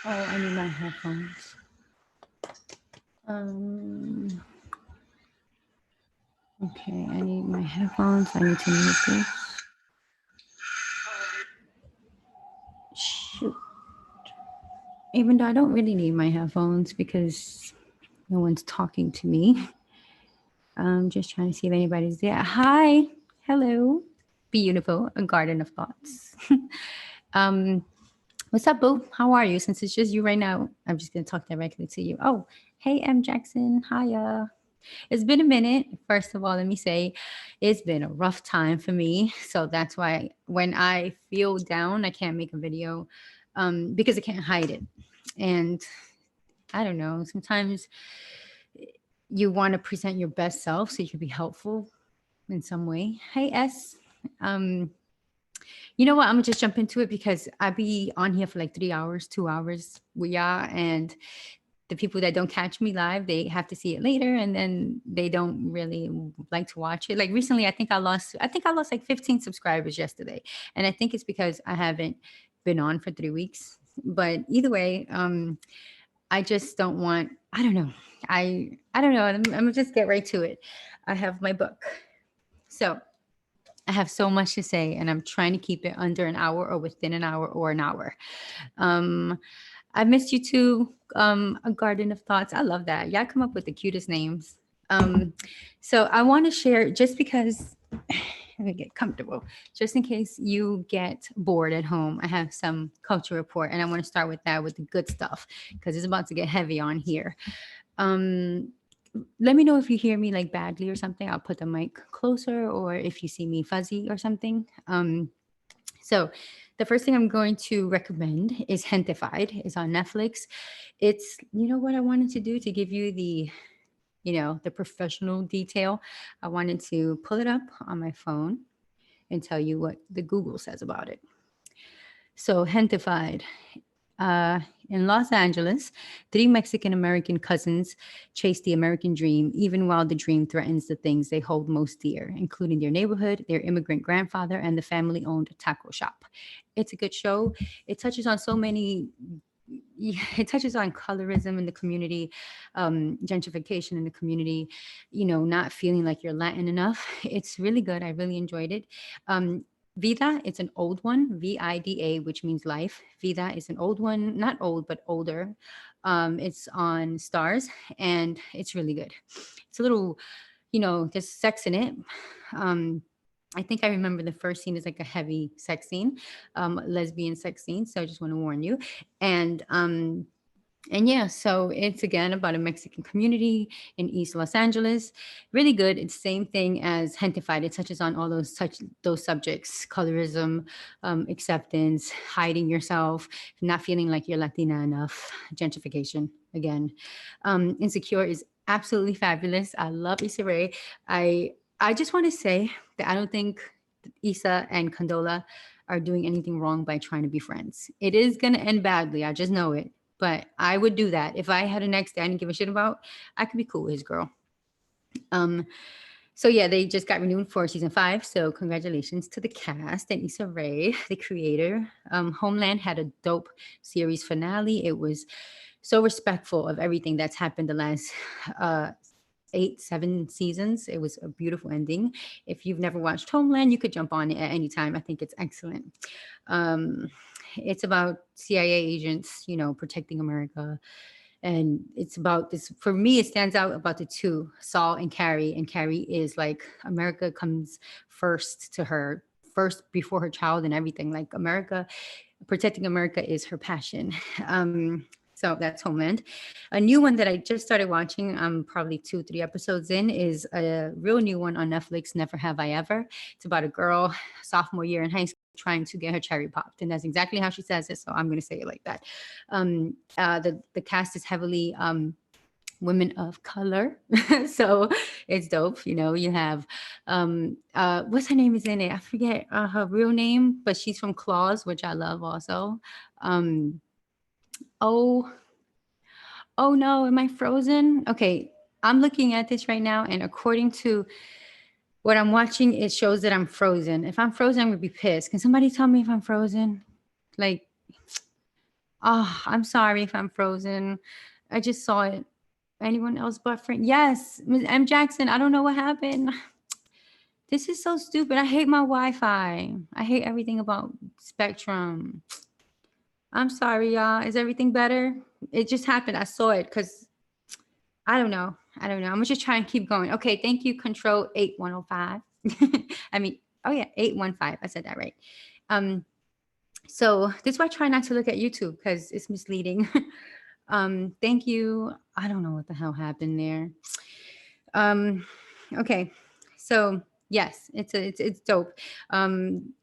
Oh, I need my headphones. Um, okay, I need my headphones. I need to mute this. Shoot. Even though I don't really need my headphones because no one's talking to me. I'm just trying to see if anybody's there. Hi. Hello. Beautiful. A garden of thoughts. um, what's up, Boo? How are you? Since it's just you right now, I'm just going to talk directly to you. Oh, hey, M. Jackson. Hiya. It's been a minute. First of all, let me say it's been a rough time for me. So that's why when I feel down, I can't make a video because I can't hide it. And I don't know, sometimes you want to present your best self so you can be helpful in some way. Hey, S. Um, you know what? I'm gonna just jump into it because I be on here for like 3 hours, 2 hours with y'all, and the people that don't catch me live, they have to see it later, and then they don't really like to watch it. Like recently, I think I lost like 15 subscribers yesterday, and I think it's because I haven't been on for 3 weeks. But either way, I just don't want. I don't know. I don't know. I'm gonna just get right to it. I have my book, so I have so much to say, and I'm trying to keep it under an hour or within an hour or an hour. Um, I missed you too. A garden of thoughts. I love that. Y'all come up with the cutest names. So I want to share just because let me get comfortable. Just in case you get bored at home, I have some culture report, and I want to start with that with the good stuff because it's about to get heavy on here. Um, Let me know if you hear me like badly or something. I'll put the mic closer, or if you see me fuzzy or something. So the first thing I'm going to recommend is Hentified. It's on Netflix. It's, you know what I wanted to do to give you the professional detail. I wanted to pull it up on my phone and tell you what the Google says about it. So Hentified. Uh, in Los Angeles, three Mexican American cousins chase the American dream, even while the dream threatens the things they hold most dear, including their neighborhood, their immigrant grandfather, and the family owned taco shop. It's a good show. It touches on so many. It touches on colorism in the community, gentrification in the community, not feeling like you're Latin enough. It's really good. I really enjoyed it. Vida, it's an old one, VIDA, which means life. Vida is an old one, not old, but older. It's on Stars, and it's really good. It's a little, there's sex in it. Um, I think I remember the first scene is like a heavy sex scene, lesbian sex scene. So I just want to warn you. And and yeah, so it's again about a Mexican community in East Los Angeles. Really good. It's same thing as Hentified. It touches on all those subjects: colorism, acceptance, hiding yourself, not feeling like you're Latina enough, gentrification again. Insecure is absolutely fabulous. I love Issa Rae. I just want to say that I don't think Issa and Condola are doing anything wrong by trying to be friends. It is gonna end badly. I just know it. But I would do that. If I had an ex that I didn't give a shit about, I could be cool with his girl. Um, so yeah, they just got renewed for season 5. So congratulations to the cast and Issa Rae, the creator. Homeland had a dope series finale. It was so respectful of everything that's happened the last uh 7 seasons. It was a beautiful ending. If you've never watched Homeland, you could jump on it at any time. I think it's excellent. Um, it's about CIA agents, protecting America. And it's about this, for me, it stands out about the two, Saul and Carrie. And Carrie is like, America comes first to her, first before her child and everything. Like protecting America is her passion. So that's Homeland. A new one that I just started watching, I'm probably 2, 3 episodes in, is a real new one on Netflix, Never Have I Ever. It's about a girl, sophomore year in high school, trying to get her cherry popped. And that's exactly how she says it. So I'm going to say it like that. The cast is heavily women of color. So it's dope. You have what's her name is in it? I forget her real name, but she's from Claws, which I love also. Um, oh, oh no, am I frozen? Okay, I'm looking at this right now, and according to what I'm watching, it shows that I'm frozen. If I'm frozen, I'm gonna be pissed. Can somebody tell me if I'm frozen? Like, Oh, I'm sorry if I'm frozen. I just saw it. Anyone else buffering? Yes, Ms. M. Jackson. I don't know what happened. This is so stupid. I hate my Wi-Fi. I hate everything about Spectrum. I'm sorry, y'all. Is everything better? It just happened. I saw it because I don't know. I don't know. I'm gonna just try and keep going. Okay, thank you, Control 8105. I mean, oh yeah, 815. I said that right. So this is why I try not to look at YouTube because it's misleading. Thank you. I don't know what the hell happened there. Okay, so yes, it's dope.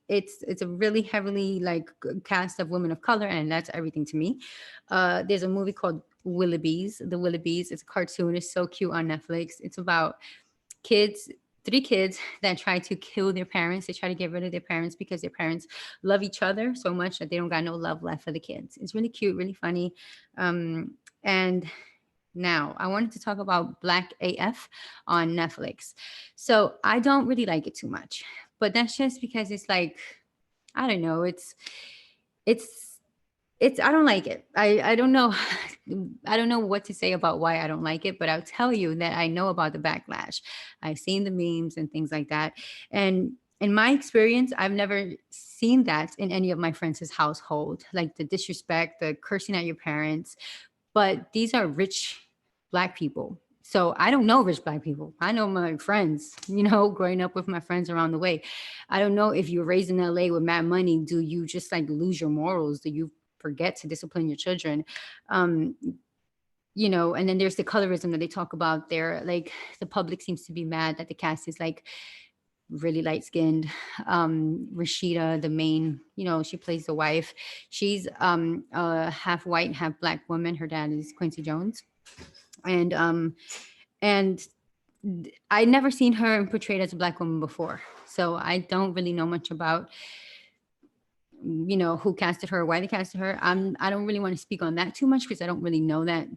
It's a really heavily like cast of women of color, and that's everything to me. There's a movie called Willoughbys. The Willoughbys. It's a cartoon. It's so cute on Netflix. It's about kids, three kids that try to kill their parents. They try to get rid of their parents because their parents love each other so much that they don't got no love left for the kids. It's really cute, really funny. And now I wanted to talk about Black AF on Netflix. So I don't really like it too much, but that's just because it's like, I don't know, it's I don't like it. I don't know. I don't know what to say about why I don't like it, but I'll tell you that I know about the backlash. I've seen the memes and things like that. And in my experience, I've never seen that in any of my friends' household, like the disrespect, the cursing at your parents. But these are rich Black people. So I don't know rich Black people. I know my friends, growing up with my friends around the way. I don't know if you're raised in LA with mad money, do you just like lose your morals? Do you forget to discipline your children? And then there's the colorism that they talk about there. Like the public seems to be mad that the cast is like really light skinned. Rashida, the main, she plays the wife. She's a half white, half Black woman. Her dad is Quincy Jones. And I'd never seen her portrayed as a Black woman before. So I don't really know much about who casted her, why they casted her. I don't really want to speak on that too much because I don't really know that.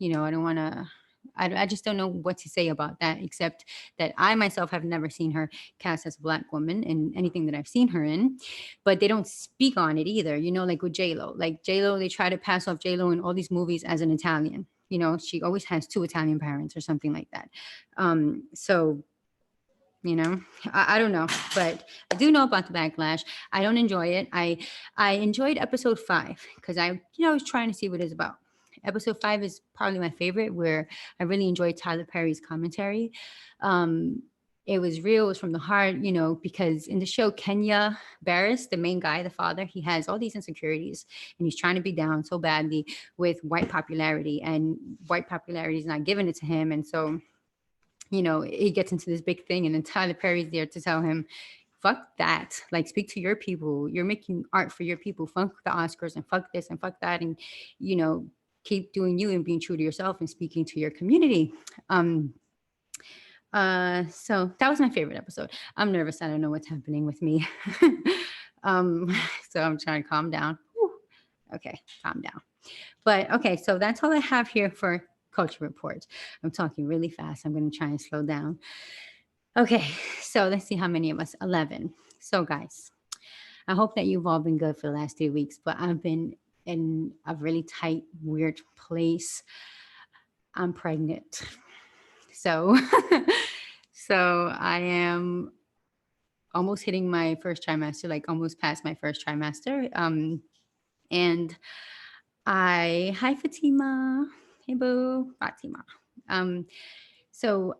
I don't want to. I just don't know what to say about that, except that I myself have never seen her cast as a Black woman in anything that I've seen her in. But they don't speak on it either. Like with J-Lo. Like J-Lo, they try to pass off J-Lo in all these movies as an Italian. She always has two Italian parents or something like that. So I don't know, but I do know about the backlash. I don't enjoy it. I enjoyed episode 5 because I was trying to see what it's about. Episode 5 is probably my favorite, where I really enjoyed Tyler Perry's commentary. It was real, it was from the heart, because in the show, Kenya Barris, the main guy, the father, he has all these insecurities and he's trying to be down so badly with white popularity, and white popularity is not giving it to him. And so he gets into this big thing, and then Tyler Perry's there to tell him, fuck that. Like, speak to your people. You're making art for your people. Fuck the Oscars and fuck this and fuck that. And, keep doing you and being true to yourself and speaking to your community. So that was my favorite episode. I'm nervous. I don't know what's happening with me. So I'm trying to calm down. Whew. Okay, calm down. But okay, so that's all I have here for Culture Report. I'm talking really fast. I'm going to try and slow down. Okay, so let's see how many of us. 11. So guys, I hope that you've all been good for the last 3 weeks, but I've been in a really tight, weird place. I'm pregnant. So, so I am almost hitting my first trimester, like almost past my first trimester. And hi Fatima. Hey boo, Fatima. So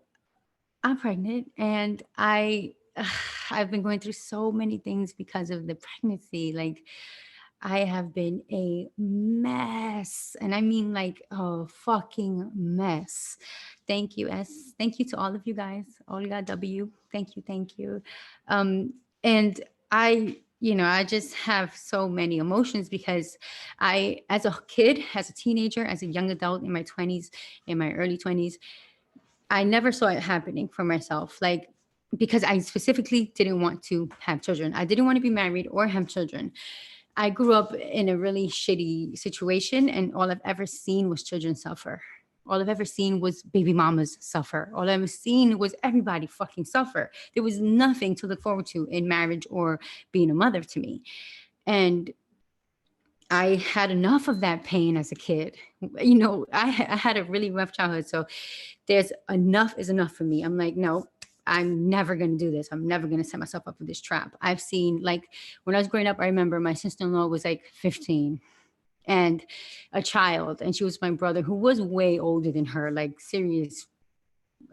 I'm pregnant, and I've been going through so many things because of the pregnancy. Like, I have been a mess, and I mean like a fucking mess. Thank you, S. Thank you to all of you guys. Olga W. Thank you, thank you. And I just have so many emotions because as a kid, as a teenager, as a young adult in my 20s, in my early 20s, I never saw it happening for myself. Like, because I specifically didn't want to have children. I didn't want to be married or have children. I grew up in a really shitty situation, and all I've ever seen was children suffer. All I've ever seen was baby mamas suffer. All I've ever seen was everybody fucking suffer. There was nothing to look forward to in marriage or being a mother to me. And I had enough of that pain as a kid. You know, I had a really rough childhood. So there's enough is enough for me. I'm like, no, I'm never going to do this. I'm never going to set myself up for this trap. I've seen, like, when I was growing up, I remember my sister-in-law was like 15 and a child. And she was my brother who was way older than her, like serious,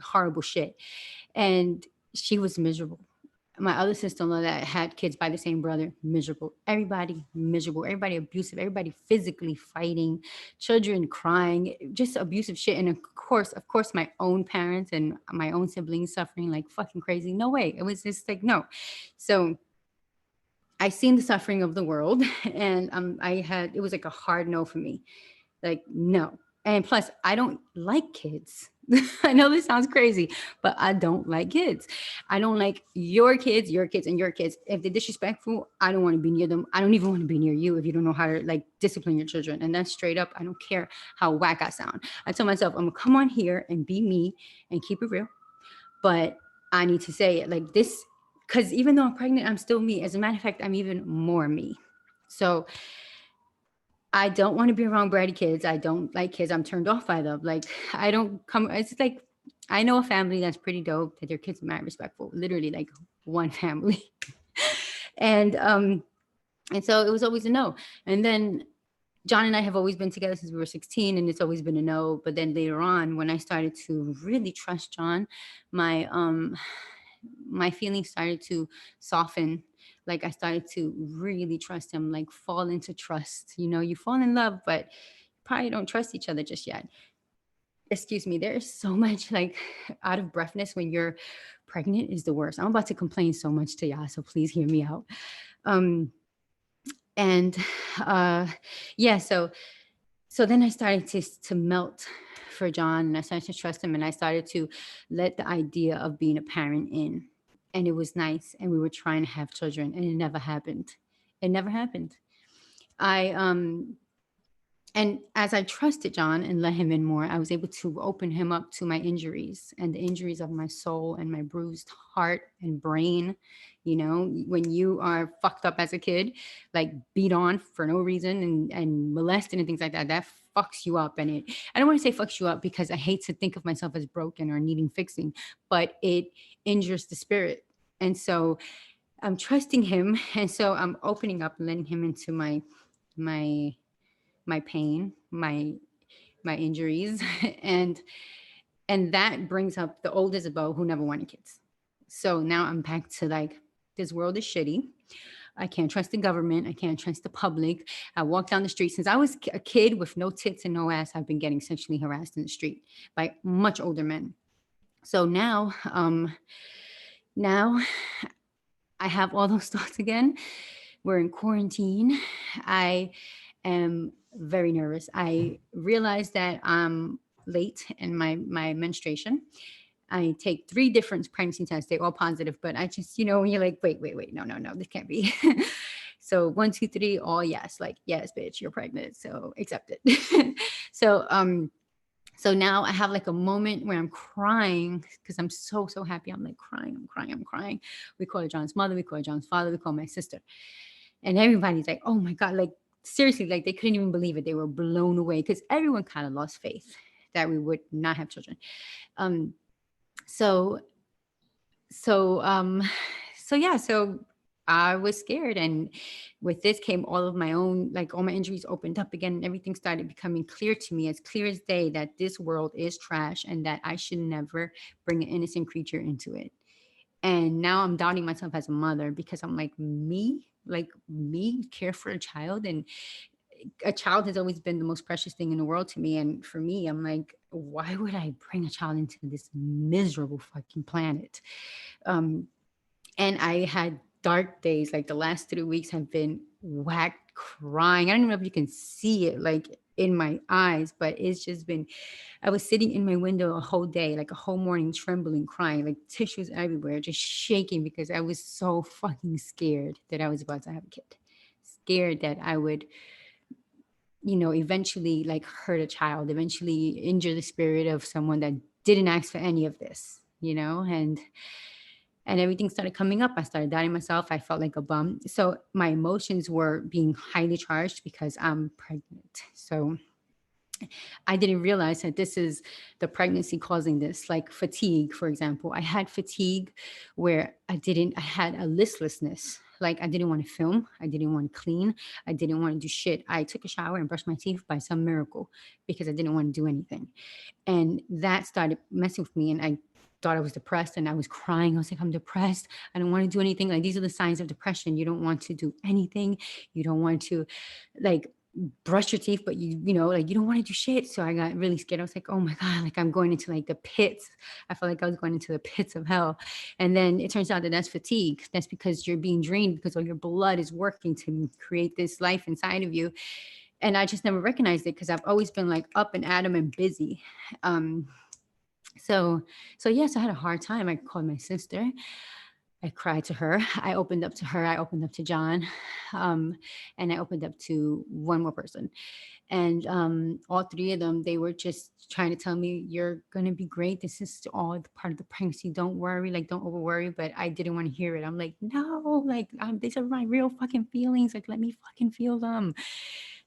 horrible shit. And she was miserable. My other sister-in-law that had kids by the same brother, miserable. Everybody miserable. Everybody abusive. Everybody physically fighting. Children crying. Just abusive shit. And of course, my own parents and my own siblings suffering like fucking crazy. No way. It was just like no. So I seen the suffering of the world, and it was like a hard no for me. Like no. And plus, I don't like kids. I know this sounds crazy, but I don't like kids. I don't like your kids, and your kids. If they're disrespectful, I don't want to be near them. I don't even want to be near you if you don't know how to like discipline your children. And that's straight up. I don't care how whack I sound. I tell myself, I'm gonna come on here and be me and keep it real. But I need to say it like this, because even though I'm pregnant, I'm still me. As a matter of fact, I'm even more me. So I don't want to be around bratty kids. I don't like kids. I'm turned off by them. Like I don't come. It's like I know a family that's pretty dope that their kids are mad respectful. Literally, like one family, and so it was always a no. And then John and I have always been together since we were 16, and it's always been a no. But then later on, when I started to really trust John, my my feelings started to soften. Like I started to really trust him, like fall into trust. You know, you fall in love, but probably don't trust each other just yet. Excuse me, there is so much like out of breathness when you're pregnant is the worst. I'm about to complain so much to y'all, so please hear me out. Um and yeah, so then I started to melt for John, and I started to trust him, and I started to let the idea of being a parent in. And it was nice, and we were trying to have children, and it never happened. It never happened. I And as I trusted John and let him in more, I was able to open him up to my injuries and the injuries of my soul and my bruised heart and brain. You know, when you are fucked up as a kid, like beat on for no reason and molested and things like that, that fucks you up. And I don't want to say fucks you up because I hate to think of myself as broken or needing fixing, but it injures the spirit. And so I'm trusting him. And so I'm opening up and letting him into my my pain, my injuries, and that brings up the old Isabel who never wanted kids. So now I'm back to like this world is shitty. I can't trust the government. I can't trust the public. I walk down the street since I was a kid with no tits and no ass. I've been getting sexually harassed in the street by much older men. So now I have all those thoughts again. We're in quarantine. I am very nervous. I realized that I'm late in my menstruation. I take 3 different pregnancy tests. They're all positive, but I just, when you're like, wait, no, this can't be. So 1, 2, 3, all yes, like, yes, bitch, you're pregnant. So accept it. So now I have like a moment where I'm crying because I'm so happy. I'm like crying. We call her John's mother. We call her John's father. We call my sister. And everybody's like, oh my God, like seriously, like they couldn't even believe it. They were blown away because everyone kind of lost faith that we would not have children. So I was scared. And with this came all of my own, like all my injuries opened up again and everything started becoming clear to me as clear as day that this world is trash and that I should never bring an innocent creature into it. And now I'm doubting myself as a mother because I'm like me care for a child. And a child has always been the most precious thing in the world to me. And for me, I'm like, why would I bring a child into this miserable fucking planet? And I had dark days. Like the last 3 weeks have been whacked crying. I don't even know if you can see it like in my eyes, but it's just been, I was sitting in my window a whole day, like a whole morning, trembling, crying, like tissues everywhere, just shaking because I was so fucking scared that I was about to have a kid. Scared that I would, eventually like hurt a child, eventually injure the spirit of someone that didn't ask for any of this, and and everything started coming up. I started doubting myself. I felt like a bum. So my emotions were being highly charged because I'm pregnant. So I didn't realize that this is the pregnancy causing this, like fatigue, for example. I had fatigue where I had a listlessness. Like I didn't want to film. I didn't want to clean. I didn't want to do shit. I took a shower and brushed my teeth by some miracle because I didn't want to do anything. And that started messing with me. And I thought I was depressed and I was crying. I was like, I'm depressed. I don't want to do anything. Like these are the signs of depression. You don't want to do anything. You don't want to like brush your teeth, but you know, like you don't want to do shit. So I got really scared. I was like, oh my God, like I'm going into like the pits. I felt like I was going into the pits of hell. And then it turns out that that's fatigue. That's because you're being drained because all your blood is working to create this life inside of you. And I just never recognized it because I've always been like up and at 'em and busy. Um, so yes, I had a hard time. I called my sister. I cried to her. I opened up to her. I opened up to John. And I opened up to one more person. And all three of them, they were just trying to tell me, you're going to be great. This is all part of the pregnancy. Don't worry. Like, don't over worry. But I didn't want to hear it. I'm like, no, like, these are my real fucking feelings. Like, let me fucking feel them.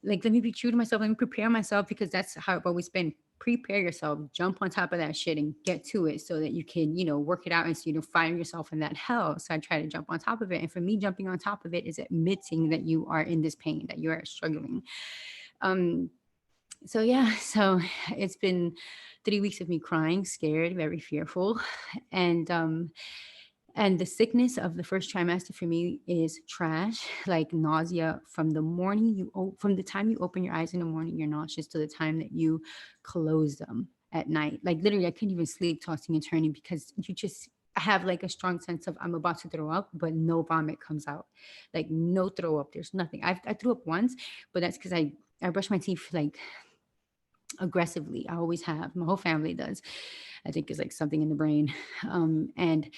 Like, let me be true to myself. Let me prepare myself because that's how I've always been. Prepare yourself, jump on top of that shit and get to it so that you can, you know, work it out and so you don't find yourself in that hell. So I try to jump on top of it. And for me, jumping on top of it is admitting that you are in this pain, that you are struggling. So yeah, so it's been 3 weeks of me crying, scared, very fearful. And the sickness of the first trimester for me is trash, like nausea from the morning from the time you open your eyes in the morning, you're nauseous to the time that you close them at night. Like literally, I couldn't even sleep, tossing and turning because you just have like a strong sense of I'm about to throw up, but no vomit comes out, like no throw up. There's nothing. I threw up once, but that's because I brush my teeth like aggressively. I always have. My whole family does. I think it's like something in the brain. And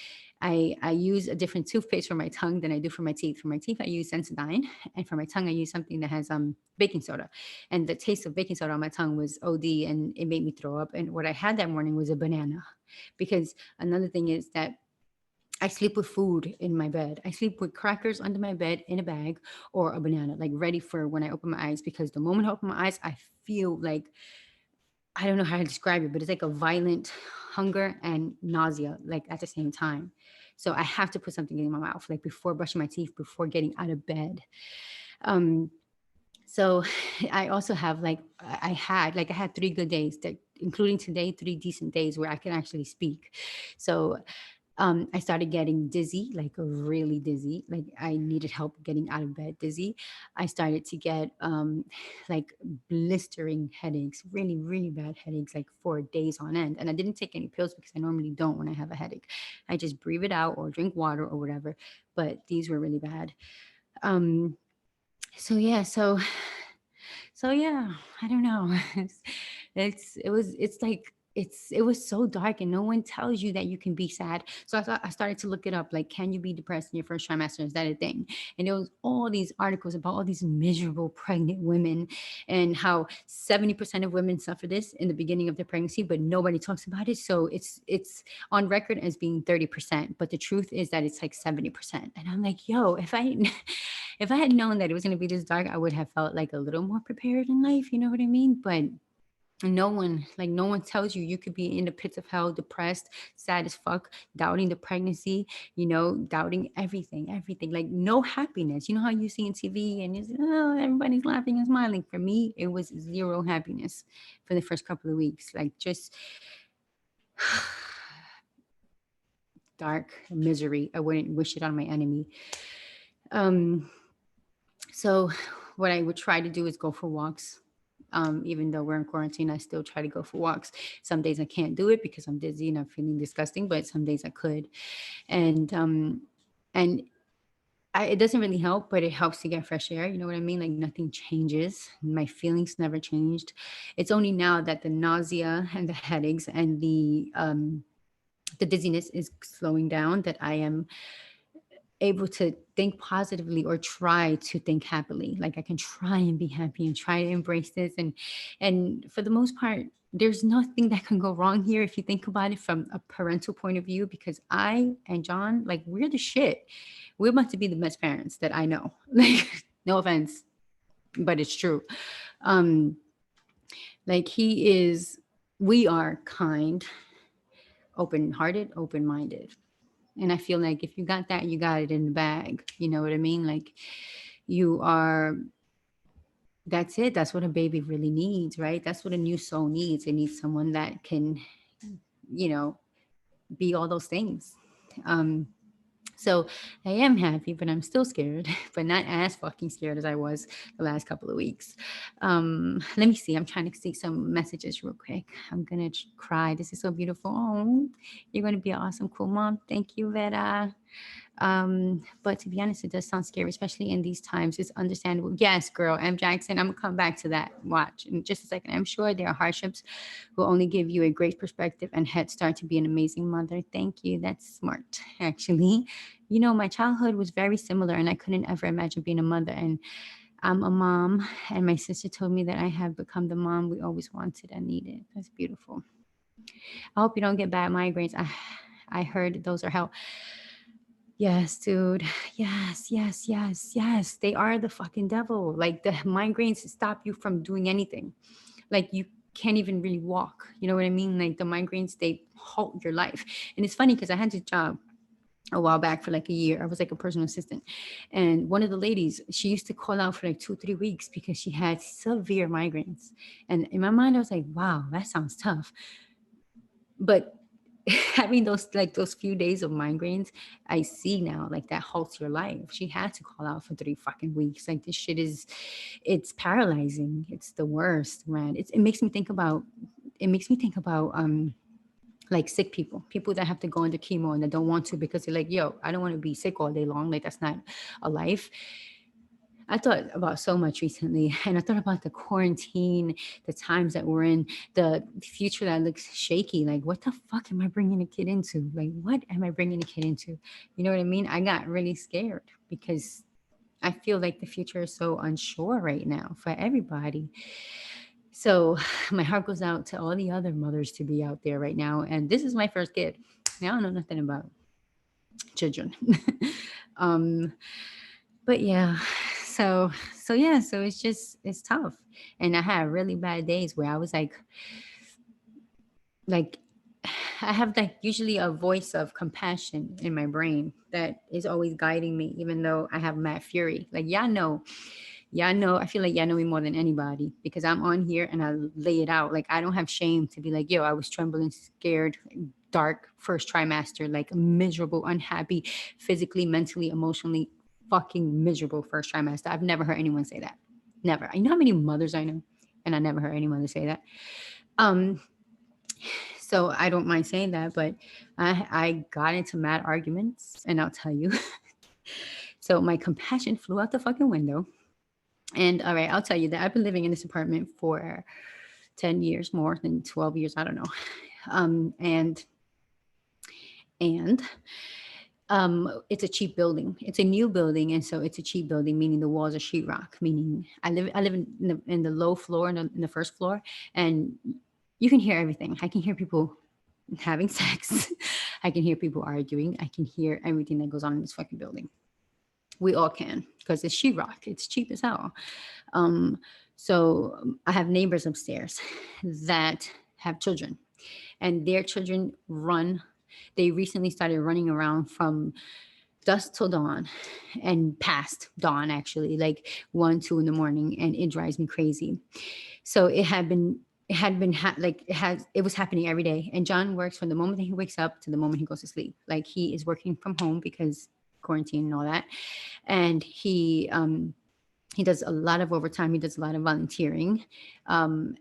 I use a different toothpaste for my tongue than I do for my teeth. For my teeth, I use Sensodyne, and for my tongue, I use something that has baking soda. And the taste of baking soda on my tongue was OD, and it made me throw up. And what I had that morning was a banana, because another thing is that I sleep with food in my bed. I sleep with crackers under my bed in a bag or a banana, like ready for when I open my eyes. Because the moment I open my eyes, I feel like I don't know how to describe it, but it's like a violent hunger and nausea, like at the same time. So I have to put something in my mouth, like before brushing my teeth, before getting out of bed. Um, so I also have I had 3 good days, that including today, 3 decent days where I can actually speak. So I started getting dizzy, like really dizzy. Like I needed help getting out of bed dizzy. I started to get like blistering headaches, really, really bad headaches, like for days on end. And I didn't take any pills because I normally don't when I have a headache. I just breathe it out or drink water or whatever. But these were really bad. Um, so yeah, so yeah, I don't know. It was so dark and no one tells you that you can be sad. So I started to look it up, like, can you be depressed in your first trimester? Is that a thing? And there was all these articles about all these miserable pregnant women and how 70% of women suffer this in the beginning of their pregnancy, but nobody talks about it. So it's on record as being 30%, but the truth is that it's like 70%. And I'm like, yo, if I if I had known that it was going to be this dark, I would have felt like a little more prepared in life. You know what I mean? But no one tells you could be in the pits of hell, depressed, sad as fuck, doubting the pregnancy, doubting everything, like no happiness. You know how you see in TV and it's, oh, everybody's laughing and smiling. For me, it was zero happiness for the first couple of weeks, like just dark misery. I wouldn't wish it on my enemy. So what I would try to do is go for walks. Even though we're in quarantine, I still try to go for walks. Some days I can't do it because I'm dizzy and I'm feeling disgusting, but some days I could. And it doesn't really help, but it helps to get fresh air. You know what I mean? Like nothing changes. My feelings never changed. It's only now that the nausea and the headaches and the dizziness is slowing down that I am able to think positively or try to think happily. Like I can try and be happy and try to embrace this. And for the most part, there's nothing that can go wrong here if you think about it from a parental point of view, because I and John, like, we're the shit. We're about to be the best parents that I know. Like, no offense, but it's true. Um, like he is, we are kind, open hearted, open minded. And I feel like if you got that, you got it in the bag. You know what I mean? Like you are, that's it. That's what a baby really needs, right? That's what a new soul needs. It needs someone that can, you know, be all those things. Um, So I am happy, but I'm still scared, but not as fucking scared as I was the last couple of weeks. Let me see. I'm trying to see some messages real quick. I'm gonna cry. This is so beautiful. Oh, you're gonna be an awesome, cool mom. Thank you, Vera. But to be honest, it does sound scary, especially in these times. It's understandable. Yes, girl, M. Jackson, I'm gonna come back to that. Watch in just a second. I'm sure there are hardships will only give you a great perspective and head start to be an amazing mother. Thank you. That's smart, actually. You know, my childhood was very similar, and I couldn't ever imagine being a mother. And I'm a mom, and my sister told me that I have become the mom we always wanted and needed. That's beautiful. I hope you don't get bad migraines. I heard those are hell. Yes, dude. Yes, yes, yes, yes. They are the fucking devil. Like the migraines stop you from doing anything. Like you can't even really walk. You know what I mean? Like the migraines, they halt your life. And it's funny because I had this job a while back for like a year. I was like a personal assistant. And one of the ladies, she used to call out for like 2, 3 weeks because she had severe migraines. And in my mind, I was like, wow, that sounds tough. But having those few days of migraines, I see now like that halts your life. She had to call out for 3 fucking weeks. Like this shit is, it's paralyzing. It's the worst, man. It makes me think about, it makes me think about like sick people that have to go into chemo and that don't want to because they're like, yo, I don't want to be sick all day long. Like that's not a life. I thought about so much recently, and I thought about the quarantine, the times that we're in, the future that looks shaky. Like, what the fuck am I bringing a kid into? Like, what am I bringing a kid into? You know what I mean? I got really scared because I feel like the future is so unsure right now for everybody. So, my heart goes out to all the other mothers to be out there right now. And this is my first kid. Now, I don't know nothing about children. um, but yeah, so it's just it's tough. And I had really bad days where I was like I have like usually a voice of compassion in my brain that is always guiding me, even though I have mad fury. Like y'all know, I feel like y'all know me more than anybody because I'm on here and I lay it out. Like I don't have shame to be like, yo, I was trembling, scared, dark first trimester, like miserable, unhappy, physically, mentally, emotionally, fucking miserable first trimester. I've never heard anyone say that. Never. You know how many mothers I know? And I never heard anyone say that. Um, so I don't mind saying that, but I got into mad arguments, and I'll tell you. So my compassion flew out the fucking window. And all right, I'll tell you that I've been living in this apartment for 10 years, more than 12 years, I don't know. Um, and and it's a cheap building. It's a new building, and so it's a cheap building, meaning the walls are sheetrock. Meaning I live in the low floor, in the first floor, and you can hear everything. I can hear people having sex. I can hear people arguing. I can hear everything that goes on in this fucking building. We all can because it's sheetrock. It's cheap as hell. Um, so I have neighbors upstairs that have children, and their children run. They recently started running around from dusk till dawn and past dawn, actually, like 1, 2 in the morning, and it drives me crazy. So it was happening every day. And John works from the moment that he wakes up to the moment he goes to sleep. Like he is working from home because quarantine and all that. And he does a lot of overtime. He does a lot of volunteering, and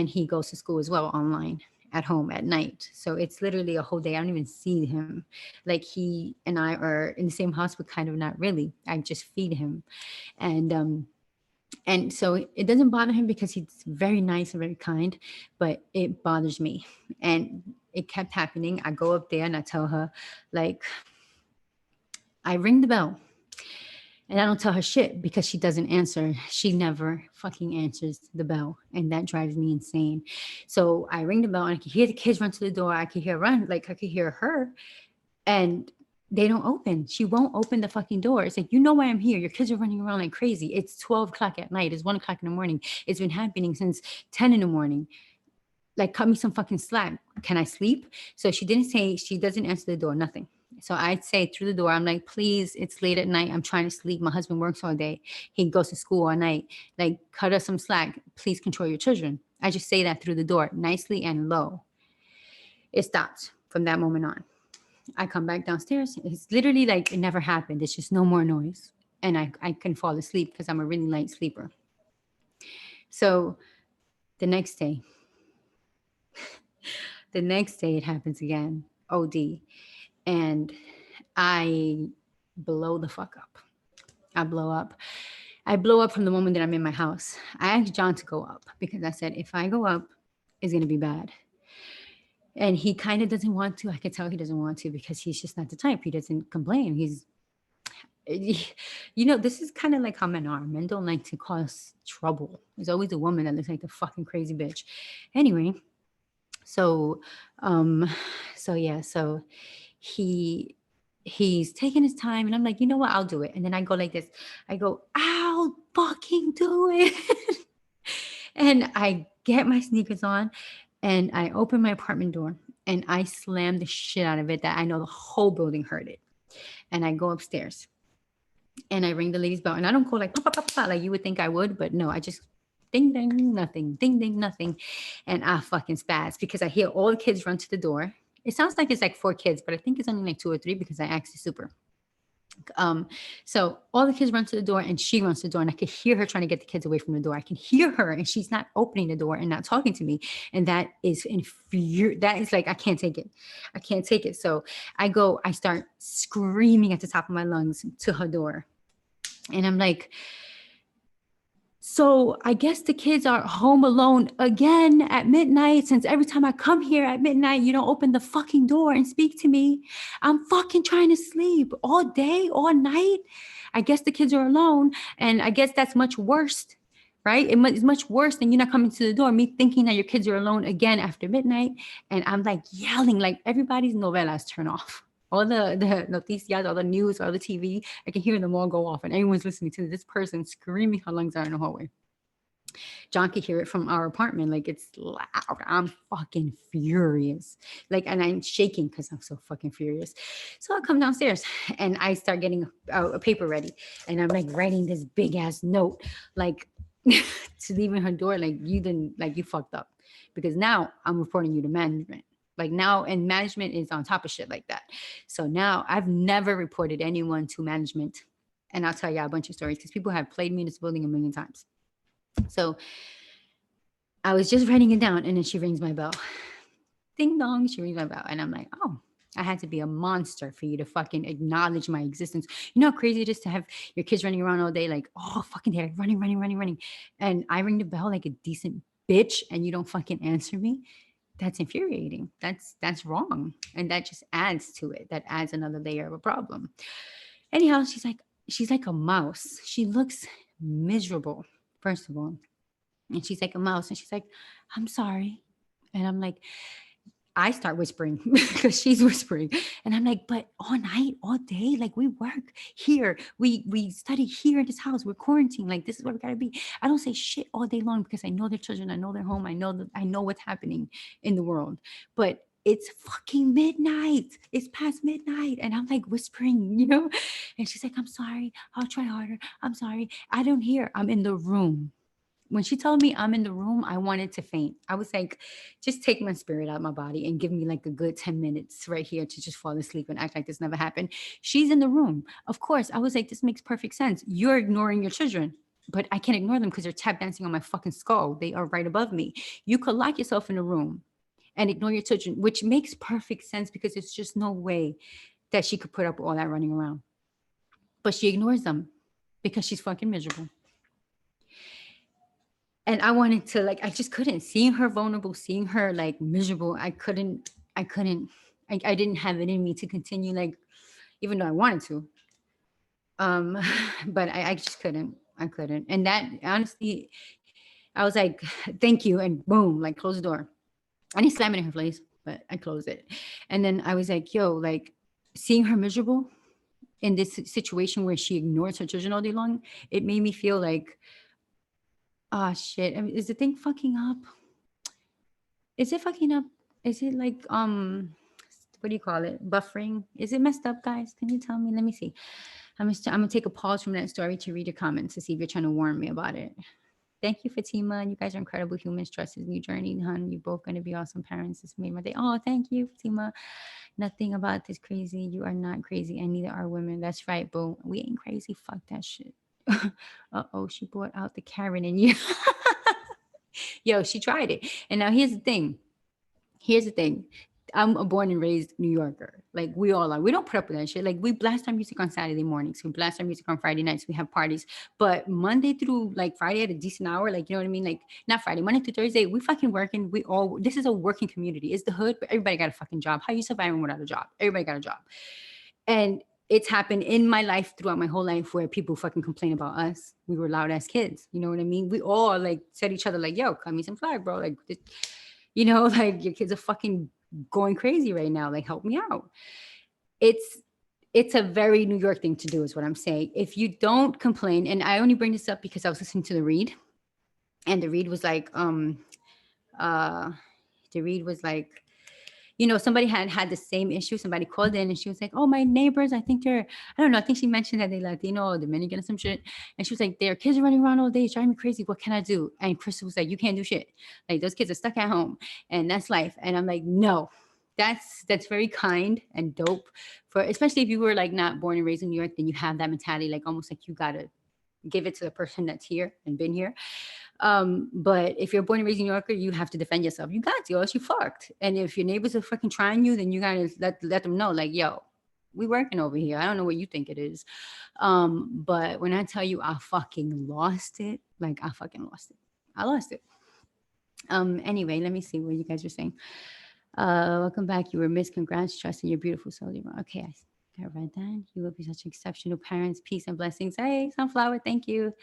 he goes to school as well online at home at night. So it's literally a whole day. I don't even see him. Like he and I are in the same house, but kind of not really. I just feed him, and so it doesn't bother him because he's very nice and very kind, but it bothers me, and it kept happening. I go up there and I tell her, like, I ring the bell and I don't tell her shit because she doesn't answer. She never fucking answers the bell. And that drives me insane. So I ring the bell and I can hear the kids run to the door. I can hear run, like I can hear her. And they don't open. She won't open the fucking door. It's like, you know why I'm here. Your kids are running around like crazy. It's 12 o'clock at night. It's 1 o'clock in the morning. It's been happening since 10 in the morning. Like, cut me some fucking slack. Can I sleep? So she didn't say, she doesn't answer the door, nothing. So I'd say through the door, I'm like, please, it's late at night. I'm trying to sleep. My husband works all day. He goes to school all night. Like, cut us some slack. Please control your children. I just say that through the door, nicely and low. It stops from that moment on. I come back downstairs. It's literally like it never happened. It's just no more noise. And I can fall asleep because I'm a really light sleeper. So the next day it happens again. OD. And I blow the fuck up. I blow up. I blow up from the moment that I'm in my house. I asked John to go up because I said, if I go up, it's going to be bad. And he kind of doesn't want to. I could tell he doesn't want to because he's just not the type. He doesn't complain. He's, you know, this is kind of like how men are. Men don't like to cause trouble. There's always a woman that looks like the fucking crazy bitch. Anyway, so he's taking his time and I'm like, you know what? I'll do it. And then I go like this. I go, I'll fucking do it. And I get my sneakers on and I open my apartment door and I slam the shit out of it that I know the whole building heard it. And I go upstairs and I ring the lady's bell and I don't go like, pop, pop, pop, pop, like you would think I would, but no, I just ding, ding, nothing, ding, ding, nothing. And I fucking spaz because I hear all the kids run to the door. It sounds like it's like 4 kids, but I think it's only like 2 or 3 because I asked the super. So all the kids run to the door and she runs to the door and I could hear her trying to get the kids away from the door. I can hear her and she's not opening the door and not talking to me. And that is that is like, I can't take it. I can't take it. So I start screaming at the top of my lungs to her door. And I'm like, so I guess the kids are home alone again at midnight, since every time I come here at midnight, you don't open the fucking door and speak to me. I'm fucking trying to sleep all day, all night. I guess the kids are alone. And I guess that's much worse, right? It's much worse than you not coming to the door, me thinking that your kids are alone again after midnight. And I'm like yelling, like everybody's novelas turn off. All the noticias, all the news, all the TV, I can hear them all go off and everyone's listening to this person screaming her lungs out in the hallway. John could hear it from our apartment. Like, it's loud. I'm fucking furious. Like, and I'm shaking because I'm so fucking furious. So I come downstairs and I start getting a paper ready. And I'm like writing this big ass note, like to leaving her door. Like, you fucked up. Because now I'm reporting you to management. Like now, and management is on top of shit like that. So now I've never reported anyone to management. And I'll tell you a bunch of stories because people have played me in this building a million times. So I was just writing it down and then she rings my bell. Ding dong, she rings my bell. And I'm like, oh, I had to be a monster for you to fucking acknowledge my existence. You know how crazy it is to have your kids running around all day, like, oh, fucking day, running. And I ring the bell like a decent bitch and you don't fucking answer me. That's infuriating. That's wrong. And that just adds to it. That adds another layer of a problem. Anyhow, she's like a mouse. She looks miserable, first of all. And she's like a mouse. And she's like, I'm sorry. And I'm like, I start whispering because she's whispering. And I'm like, but all night, all day, like we work here. We study here in this house. We're quarantined. Like, this is where we gotta be. I don't say shit all day long because I know their children. I know their home. I know what's happening in the world. But it's fucking midnight. It's past midnight. And I'm like whispering, you know? And she's like, I'm sorry. I'll try harder. I'm sorry. I don't hear. I'm in the room. When she told me I'm in the room, I wanted to faint. I was like, just take my spirit out of my body and give me like a good 10 minutes right here to just fall asleep and act like this never happened. She's in the room. Of course, I was like, this makes perfect sense. You're ignoring your children, but I can't ignore them because they're tap dancing on my fucking skull. They are right above me. You could lock yourself in a room and ignore your children, which makes perfect sense because it's just no way that she could put up with all that running around. But she ignores them because she's fucking miserable. And I wanted to, like, I just couldn't. Seeing her vulnerable, seeing her like miserable, I didn't have it in me to continue, like, even though I wanted to. Um, but I just couldn't. I couldn't. And that honestly, I was like, thank you. And boom, like close the door. I didn't slam it in her face, but I closed it. And then I was like, yo, like seeing her miserable in this situation where she ignores her children all day long, it made me feel like, ah, shit. I mean, is the thing fucking up? Is it fucking up? Is it like, what do you call it? Buffering? Is it messed up, guys? Can you tell me? Let me see. I'm gonna take a pause from that story to read your comments to see if you're trying to warn me about it. Thank you, Fatima. You guys are incredible humans. Trust is new journey, hon. You're both gonna be awesome parents. This made my day. Oh, thank you, Fatima. Nothing about this crazy. You are not crazy, and neither are women. That's right, boo. We ain't crazy. Fuck that shit. Uh-oh, she brought out the Karen in you. Yo, she tried it. And now here's the thing. Here's the thing. I'm a born and raised New Yorker. Like we all are. We don't put up with that shit. Like we blast our music on Saturday mornings. We blast our music on Friday nights. We have parties. But Monday through like Friday at a decent hour, like you know what I mean? Like not Friday, Monday through Thursday, we fucking working. We all this is a working community. It's the hood, but everybody got a fucking job. How you surviving without a job? Everybody got a job. And it's happened in my life throughout my whole life where people fucking complain about us. We were loud ass kids. You know what I mean? We all like said each other like, yo, cut me some flag, bro. Like this, you know, like your kids are fucking going crazy right now. Like, help me out. It's it's a very New York thing to do, is what I'm saying. If you don't complain, and I only bring this up because I was listening to the read, and the read was like, uh, the read was like, you know, somebody had the same issue. Somebody called in and she was like, oh, my neighbors, I think they're, I don't know, I think she mentioned that they Latino or Dominican or some shit. And she was like, their kids are running around all day, it's driving me crazy. What can I do? And Chris was like, you can't do shit. Like those kids are stuck at home and that's life. And I'm like, no, that's very kind and dope for, especially if you were like not born and raised in New York, then you have that mentality, like almost like you gotta give it to the person that's here and been here. But if you're born and raised in New Yorker, you have to defend yourself. You got to, or else you fucked. And if your neighbors are fucking trying you, then you gotta let them know, like, yo, we working over here. I don't know what you think it is. But when I tell you I fucking lost it, like I fucking lost it. I lost it. Anyway, let me see what you guys are saying. Welcome back. You were missed. Congrats. Trust in your beautiful soul. Okay, I read that. You will be such exceptional parents. Peace and blessings. Hey, Sunflower, thank you.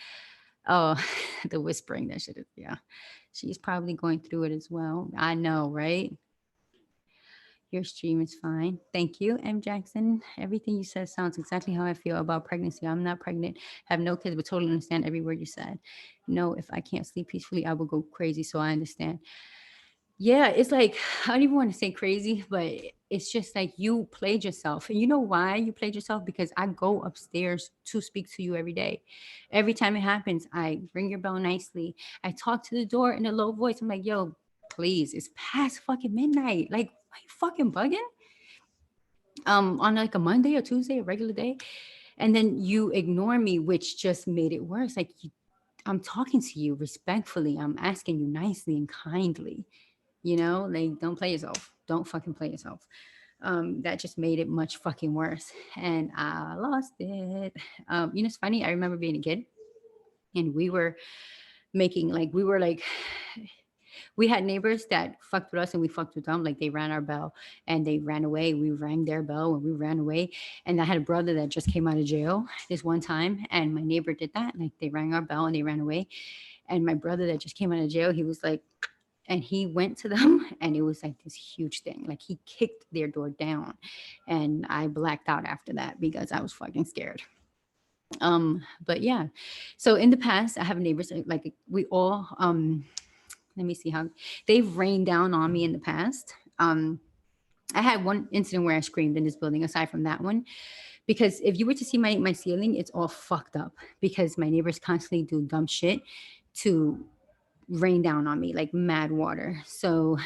Oh, the whispering, that shit is, yeah. She's probably going through it as well. I know, right? Your stream is fine. Thank you, M. Jackson. Everything you said sounds exactly how I feel about pregnancy. I'm not pregnant, have no kids, but totally understand every word you said. No, if I can't sleep peacefully, I will go crazy. So I understand. Yeah, it's like, I don't even want to say crazy, but it's just like you played yourself. And you know why you played yourself? Because I go upstairs to speak to you every day. Every time it happens, I ring your bell nicely. I talk to the door in a low voice. I'm like, yo, please, it's past fucking midnight. Like, are you fucking bugging? On like a Monday or Tuesday, a regular day. And then you ignore me, which just made it worse. Like, I'm talking to you respectfully. I'm asking you nicely and kindly. You know, like don't play yourself. Don't fucking play yourself. That just made it much fucking worse. And I lost it. You know, it's funny. I remember being a kid and we were making like, we had neighbors that fucked with us and we fucked with them. Like they ran our bell and they ran away. We rang their bell and we ran away. And I had a brother that just came out of jail this one time. And my neighbor did that. Like they rang our bell and they ran away. And my brother that just came out of jail, he was like, and he went to them and it was like this huge thing. Like he kicked their door down and I blacked out after that because I was fucking scared. But yeah, so in the past I have neighbors like we all let me see how they've rained down on me in the past. I had one incident where I screamed in this building aside from that one, because if you were to see my ceiling, it's all fucked up because my neighbors constantly do dumb shit to rain down on me like mad water. So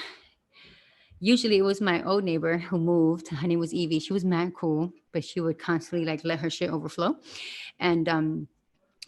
usually it was my old neighbor who moved. Her name was Evie. She was mad cool, but she would constantly like let her shit overflow. And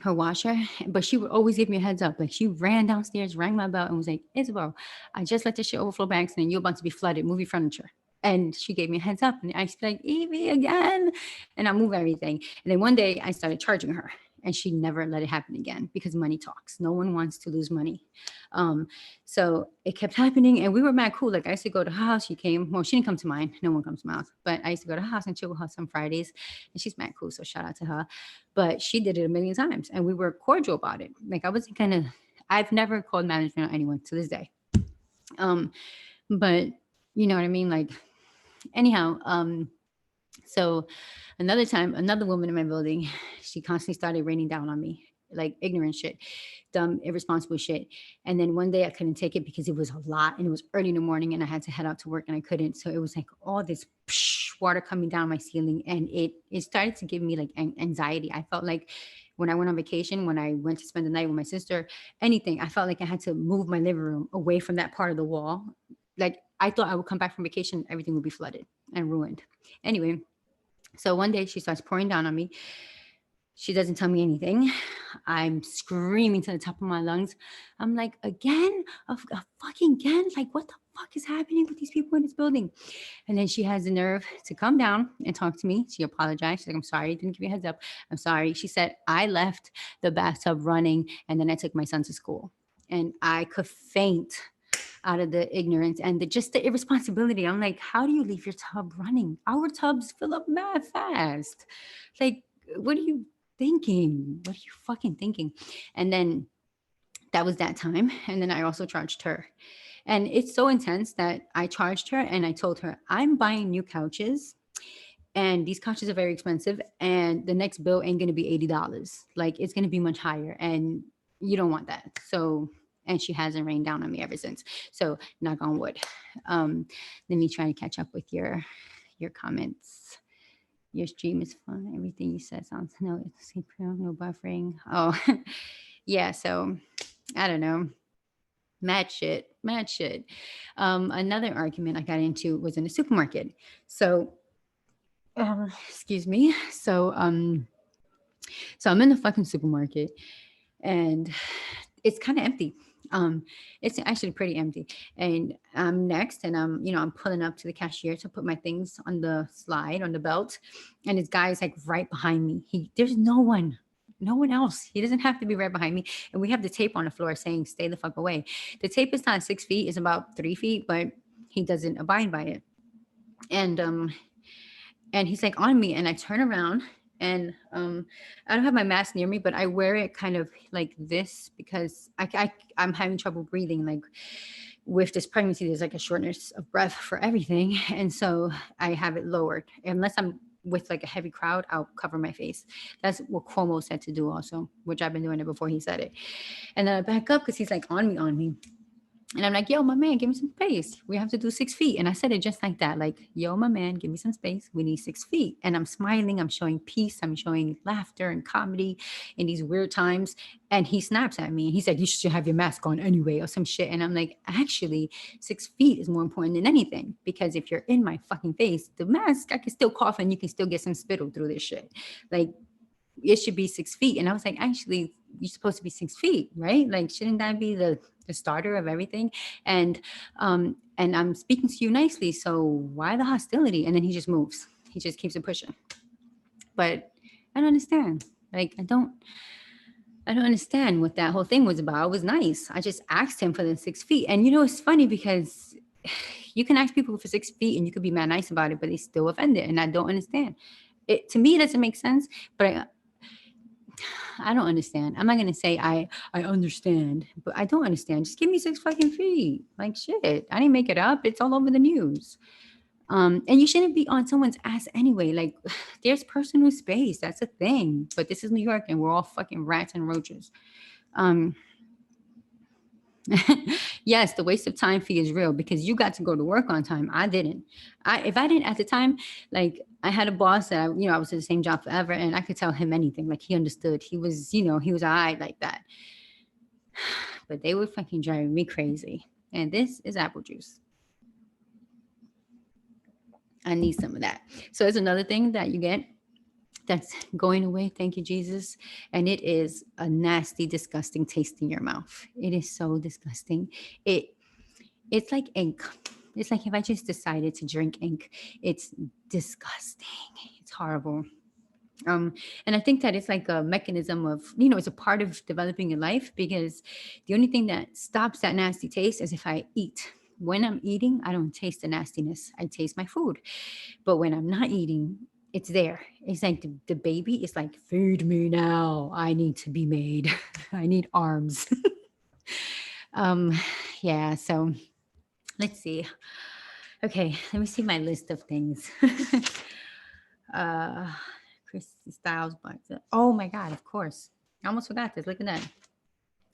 her washer, but she would always give me a heads up. Like she ran downstairs, rang my bell, and was like, Isabel, I just let this shit overflow by accident. You're about to be flooded. Move your furniture. And she gave me a heads up. And I was like, Evie again. And I move everything. And then one day I started charging her. and she never let it happen again because money talks. No one wants to lose money. Um, so it kept happening, and we were mad cool. Like I used to go to her house. She came. Well, she didn't come to mine. No one comes to my house. But I used to go to her house and chill with her some Fridays, and she's mad cool. So shout out to her. But she did it a million times, and we were cordial about it. Like I wasn't gonna. I've never called management on anyone to this day. Um, but you know what I mean. Like anyhow. So another time, another woman in my building, she constantly started raining down on me, like ignorant shit, dumb, irresponsible shit. And then one day I couldn't take it because it was a lot and it was early in the morning and I had to head out to work and I couldn't. So it was like all this water coming down my ceiling, and it started to give me like anxiety. I felt like when I went on vacation, when I went to spend the night with my sister, anything, I felt like I had to move my living room away from that part of the wall. Like I thought I would come back from vacation, everything would be flooded and ruined. Anyway, so one day she starts pouring down on me. She doesn't tell me anything. I'm screaming to the top of my lungs. I'm like, again? A fucking again? Like, what the fuck is happening with these people in this building? And then she has the nerve to come down and talk to me. She apologized. She's like, I'm sorry. I didn't give you a heads up. I'm sorry. She said, I left the bathtub running and then I took my son to school. And I could faint out of the ignorance and just the irresponsibility. I'm like, how do you leave your tub running? Our tubs fill up mad fast. Like, what are you thinking? What are you fucking thinking? And then that was that time. And then I also charged her. And it's so intense that I charged her and I told her, I'm buying new couches. And these couches are very expensive. And the next bill ain't going to be $80. Like, it's going to be much higher. And you don't want that. So, and she hasn't rained down on me ever since. So, knock on wood. Let me try to catch up with your comments. Your stream is fun. Everything you said sounds no buffering. Oh, yeah. So, I don't know. Mad shit. Another argument I got into was in a supermarket. So, excuse me. So, I'm in the fucking supermarket, and it's kind of empty. It's actually pretty empty. And I'm next, and I'm pulling up to the cashier to put my things on the slide on the belt, and this guy is like right behind me. There's no one else. He doesn't have to be right behind me. And we have the tape on the floor saying "Stay the fuck away." The tape is not 6 feet; it's about 3 feet, but he doesn't abide by it. And he's like on me, and I turn around, and I don't have my mask near me, but I wear it kind of like this because I'm having trouble breathing. Like with this pregnancy, there's like a shortness of breath for everything, and so I have it lowered. Unless I'm with like a heavy crowd, I'll cover my face. That's what Cuomo said to do also, which I've been doing it before he said it. And then I back up because he's like on me. And I'm like, yo, my man, give me some space. We have to do 6 feet. And I said it just like that. Like, yo, my man, give me some space. We need 6 feet. And I'm smiling. I'm showing peace. I'm showing laughter and comedy in these weird times. And he snaps at me. And he's like, you should have your mask on anyway or some shit. And I'm like, actually, 6 feet is more important than anything. Because if you're in my fucking face, the mask, I can still cough and you can still get some spittle through this shit. Like, it should be 6 feet. And I was like, actually, you're supposed to be 6 feet, right? Like, shouldn't that be the starter of everything? And I'm speaking to you nicely. So why the hostility? And then he just moves. He just keeps it pushing. But I don't understand. Like, I don't understand what that whole thing was about. It was nice. I just asked him for the 6 feet. And it's funny because you can ask people for 6 feet and you could be mad nice about it, but they still offended. And I don't understand. It to me, it doesn't make sense, but I don't understand. I'm not gonna say I understand, but I don't understand. Just give me 6 fucking feet. Like shit. I didn't make it up. It's all over the news. And you shouldn't be on someone's ass anyway. Like there's personal space. That's a thing. But this is New York and we're all fucking rats and roaches. Yes, the waste of time fee is real because you got to go to work on time. I didn't. If I didn't at the time, like I had a boss that I was in the same job forever, and I could tell him anything. Like he understood. He was, he was all right like that. But they were fucking driving me crazy. And this is apple juice. I need some of that. So it's another thing that you get that's going away. Thank you, Jesus. And it is a nasty, disgusting taste in your mouth. It is so disgusting. It's like ink. It's like if I just decided to drink ink. It's disgusting. It's horrible. And I think that it's like a mechanism of, it's a part of developing your life, because the only thing that stops that nasty taste is if I eat. When I'm eating, I don't taste the nastiness. I taste my food. But when I'm not eating, it's there. It's like the baby is like, feed me now. I need to be made. I need arms. um, yeah. So let's see. Okay, let me see my list of things. uh, Christy Styles, but oh my god, of course, I almost forgot this. Look at that.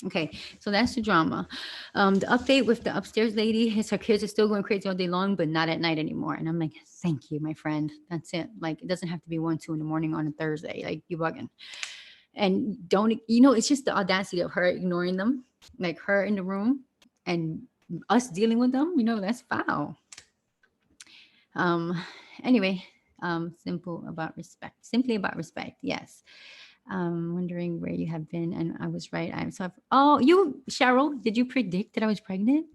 Okay, so that's the drama. The update with the upstairs lady is her kids are still going crazy all day long, but not at night anymore. And I'm like, thank you, my friend. That's it. Like, it doesn't have to be 1, 2 in the morning on a Thursday. Like, you bugging. And don't, it's just the audacity of her ignoring them, like her in the room and us dealing with them. That's foul. Um, anyway, simply about respect. Yes. Wondering where you have been, and I was right. Cheryl, did you predict that I was pregnant?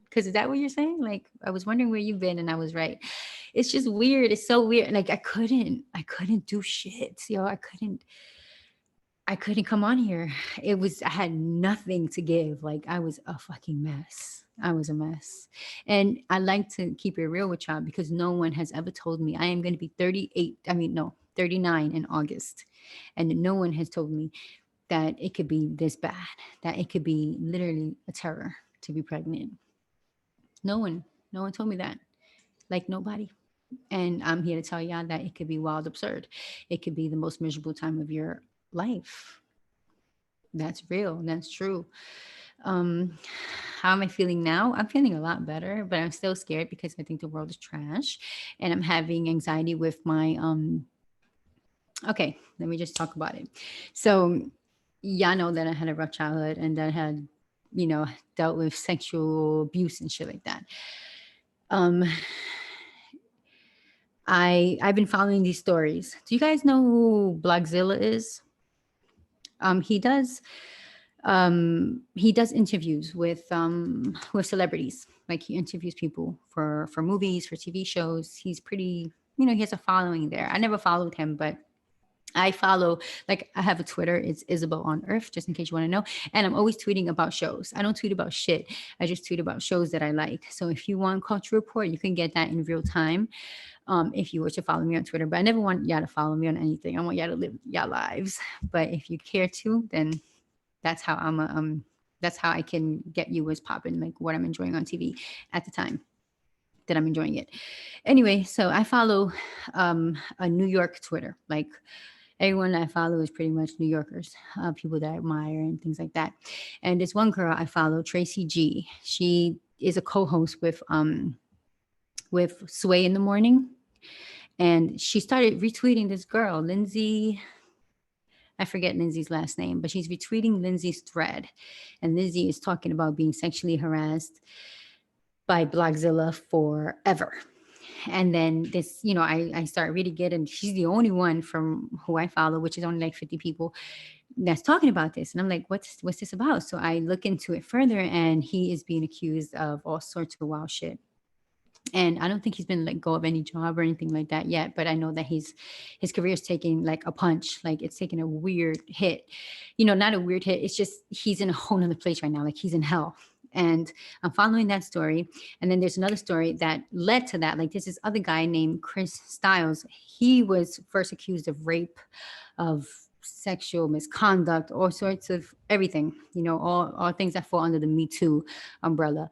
Because is that what you're saying? Like, I was wondering where you've been, and I was right. It's just weird. It's so weird. Like, I couldn't do shit. I couldn't come on here. I had nothing to give. Like, I was a fucking mess. I was a mess. And I like to keep it real with y'all, because no one has ever told me I am going to be 38. I mean, no, 39 in August. And no one has told me that it could be this bad, that it could be literally a terror to be pregnant. No one told me that. Like, nobody. And I'm here to tell y'all that it could be wild absurd. It could be the most miserable time of your life. That's real. That's true. Um, how am I feeling now? I'm feeling a lot better, but I'm still scared because I think the world is trash, and I'm having anxiety with my Okay, let me just talk about it. So, y'all know that I had a rough childhood, and that I had, dealt with sexual abuse and shit like that. Um, I've been following these stories. Do you guys know who Blogzilla is? He does he does interviews with celebrities. Like, he interviews people for movies, for TV shows. He's pretty, he has a following there. I never followed him, but I follow, like, I have a Twitter. It's Isabel on Earth, just in case you want to know. And I'm always tweeting about shows. I don't tweet about shit. I just tweet about shows that I like. So if you want Culture Report, you can get that in real time, if you were to follow me on Twitter. But I never want y'all to follow me on anything. I want y'all to live y'all lives. But if you care to, then that's how that's how I can get you as popping, like what I'm enjoying on TV at the time that I'm enjoying it. Anyway, so I follow a New York Twitter. Like, everyone I follow is pretty much New Yorkers, people that I admire and things like that. And this one girl I follow, Tracy G. She is a co-host with Sway in the Morning, and she started retweeting this girl, Lindsay. I forget Lindsay's last name, but she's retweeting Lindsay's thread, and Lindsay is talking about being sexually harassed by Blogzilla forever. And then this, I start reading it, and she's the only one from who I follow, which is only like 50 people, that's talking about this. And I'm like, what's this about? So I look into it further, and he is being accused of all sorts of wild shit. And I don't think he's been let go of any job or anything like that yet, but I know that his career is taking like a punch. Like, it's taking a weird hit. Not a weird hit, it's just he's in a whole nother place right now. Like, he's in hell. And I'm following that story. And then there's another story that led to that. Like, there's this other guy named Chris Styles. He was first accused of rape, of sexual misconduct, all sorts of everything, all things that fall under the Me Too umbrella.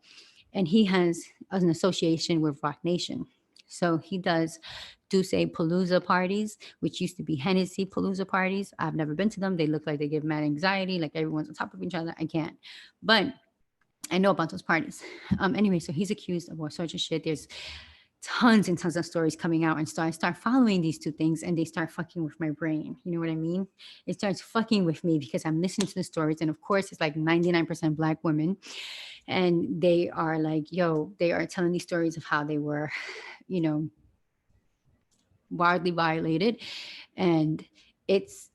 And he has an association with Rock Nation. So he does Duce Palooza parties, which used to be Hennessy Palooza parties. I've never been to them. They look like they give mad anxiety, like everyone's on top of each other. I can't. But I know about those parties. Anyway, so he's accused of all sorts of shit. There's tons and tons of stories coming out. And so I start following these two things, and they start fucking with my brain. You know what I mean? It starts fucking with me because I'm listening to the stories. And of course, it's like 99% Black women. And they are like, they are telling these stories of how they were, wildly violated. And it's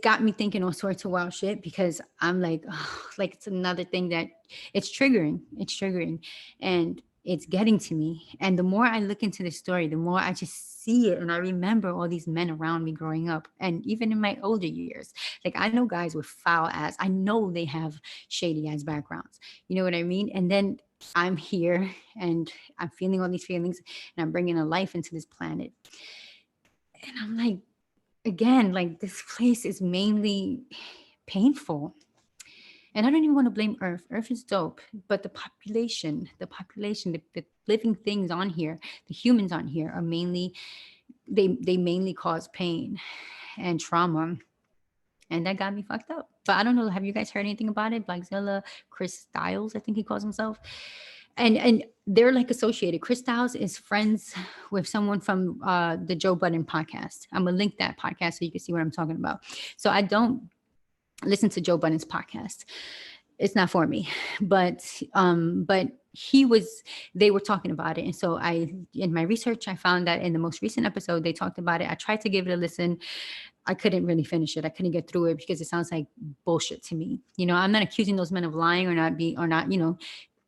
got me thinking all sorts of wild shit, because I'm like, oh, like, it's another thing that it's triggering. And It's getting to me. And the more I look into the story, the more I just see it. And I remember all these men around me growing up. And even in my older years, like I know guys with foul ass. I know they have shady ass backgrounds. You know what I mean? And then I'm here and I'm feeling all these feelings and I'm bringing a life into this planet. And I'm like, again, like this place is mainly painful. And I don't even want to blame Earth. Earth is dope, but the living things on here, the humans on here are mainly they mainly cause pain and trauma, and that got me fucked up. But I don't know. Have you guys heard anything about it? Blackzilla, Chris Styles, I think he calls himself, and they're like associated. Chris Styles is friends with someone from the Joe Budden podcast. I'm gonna link that podcast so you can see what I'm talking about. So I don't listen to Joe Budden's podcast. It's not for me, but he was, they were talking about it. And so I, in my research, I found that in the most recent episode, they talked about it. I tried to give it a listen. I couldn't really finish it. I couldn't get through it because it sounds like bullshit to me. You know, I'm not accusing those men of lying or not, you know,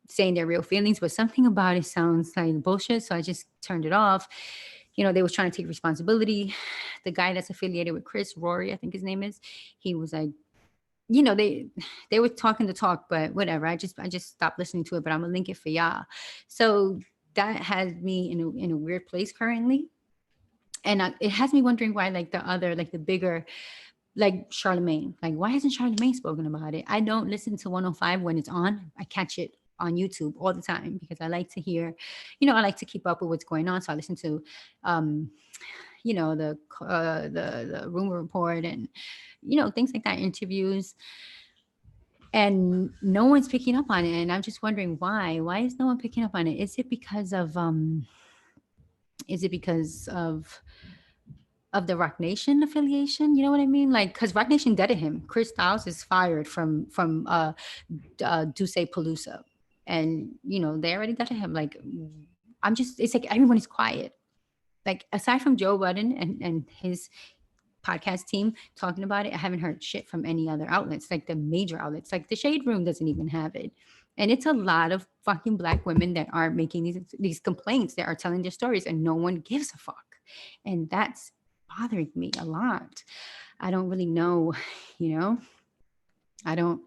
saying their real feelings, but something about it sounds like bullshit. So I just turned it off. You know, they was trying to take responsibility. The guy that's affiliated with Chris, Rory, I think his name is, he was like, you know, they were talking the talk, but whatever. I just stopped listening to it, but I'm gonna link it for y'all. So that has me in a weird place currently, and it has me wondering why, like the other, like the bigger, like Charlemagne, like why hasn't Charlemagne spoken about it? I don't listen to 105 when it's on. I catch it on YouTube all the time because I like to hear, you know, I like to keep up with what's going on. So I listen to, um, you know, the rumor report and, you know, things like that, interviews, and no one's picking up on it. And I'm just wondering why is no one picking up on it? Is it because of the Rock Nation affiliation? You know what I mean? Like, because Rock Nation deaded him. Chris Styles is fired from Duce Palooza, and you know they already deaded him. Like, I'm just, it's like everyone is quiet. Like aside from Joe Budden and his podcast team talking about it, I haven't heard shit from any other outlets, like the major outlets. Like the Shade Room doesn't even have it. And it's a lot of fucking black women that are making these complaints, that are telling their stories, and no one gives a fuck. And that's bothering me a lot. I don't really know, you know. I don't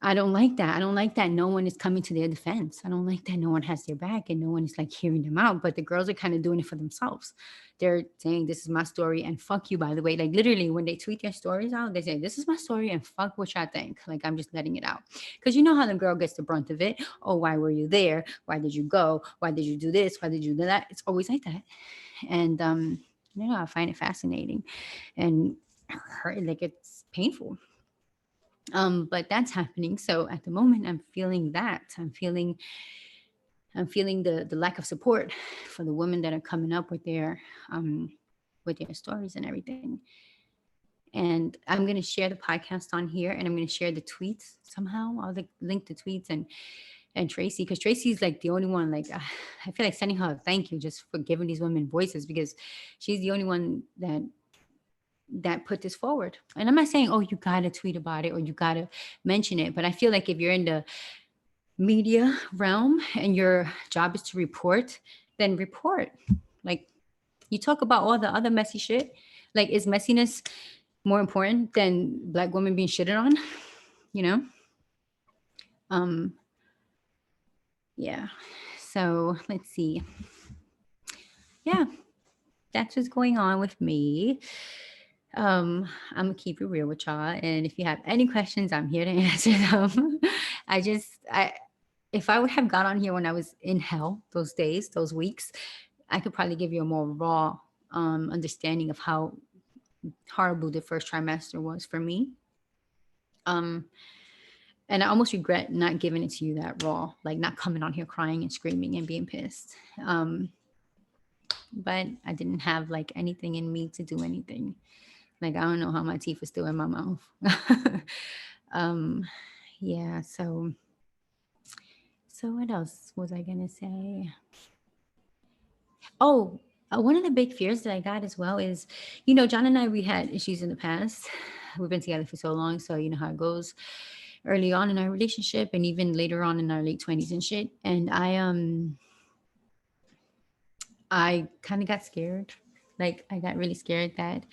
I don't like that. I don't like that no one is coming to their defense. I don't like that no one has their back and no one is like hearing them out. But the girls are kind of doing it for themselves. They're saying, this is my story and fuck you, by the way. Like literally, when they tweet their stories out, they say, this is my story and fuck what y'all think. Like, I'm just letting it out. Because you know how the girl gets the brunt of it. Oh, why were you there? Why did you go? Why did you do this? Why did you do that? It's always like that. And, you know, I find it fascinating and like it's painful. But that's happening. So at the moment, I'm feeling that. I'm feeling the lack of support for the women that are coming up with their stories and everything. And I'm gonna share the podcast on here, and I'm gonna share the tweets somehow. I'll like link the tweets and Tracy, because Tracy's like the only one. Like I feel like sending her a thank you just for giving these women voices, because she's the only one that put this forward. And I'm not saying, oh, you gotta tweet about it or you gotta mention it, but I feel like if you're in the media realm and your job is to report, then report. Like, you talk about all the other messy shit. Like, is messiness more important than black women being shitted on? You know? Um, yeah. So let's see. Yeah, that's what's going on with me. I'm gonna keep it real with y'all, and if you have any questions, I'm here to answer them. I if I would have got on here when I was in hell, those days, those weeks, I could probably give you a more raw understanding of how horrible the first trimester was for me. Um, and I almost regret not giving it to you that raw, like not coming on here crying and screaming and being pissed. But I didn't have like anything in me to do anything. Like, I don't know how my teeth are still in my mouth. um, yeah. So what else was I gonna say? Oh, one of the big fears that I got as well is, you know, John and I, we had issues in the past. We've been together for so long, so you know how it goes. early on in our relationship and even later on in our late 20s and shit. And I kind of got scared. Like I got really scared that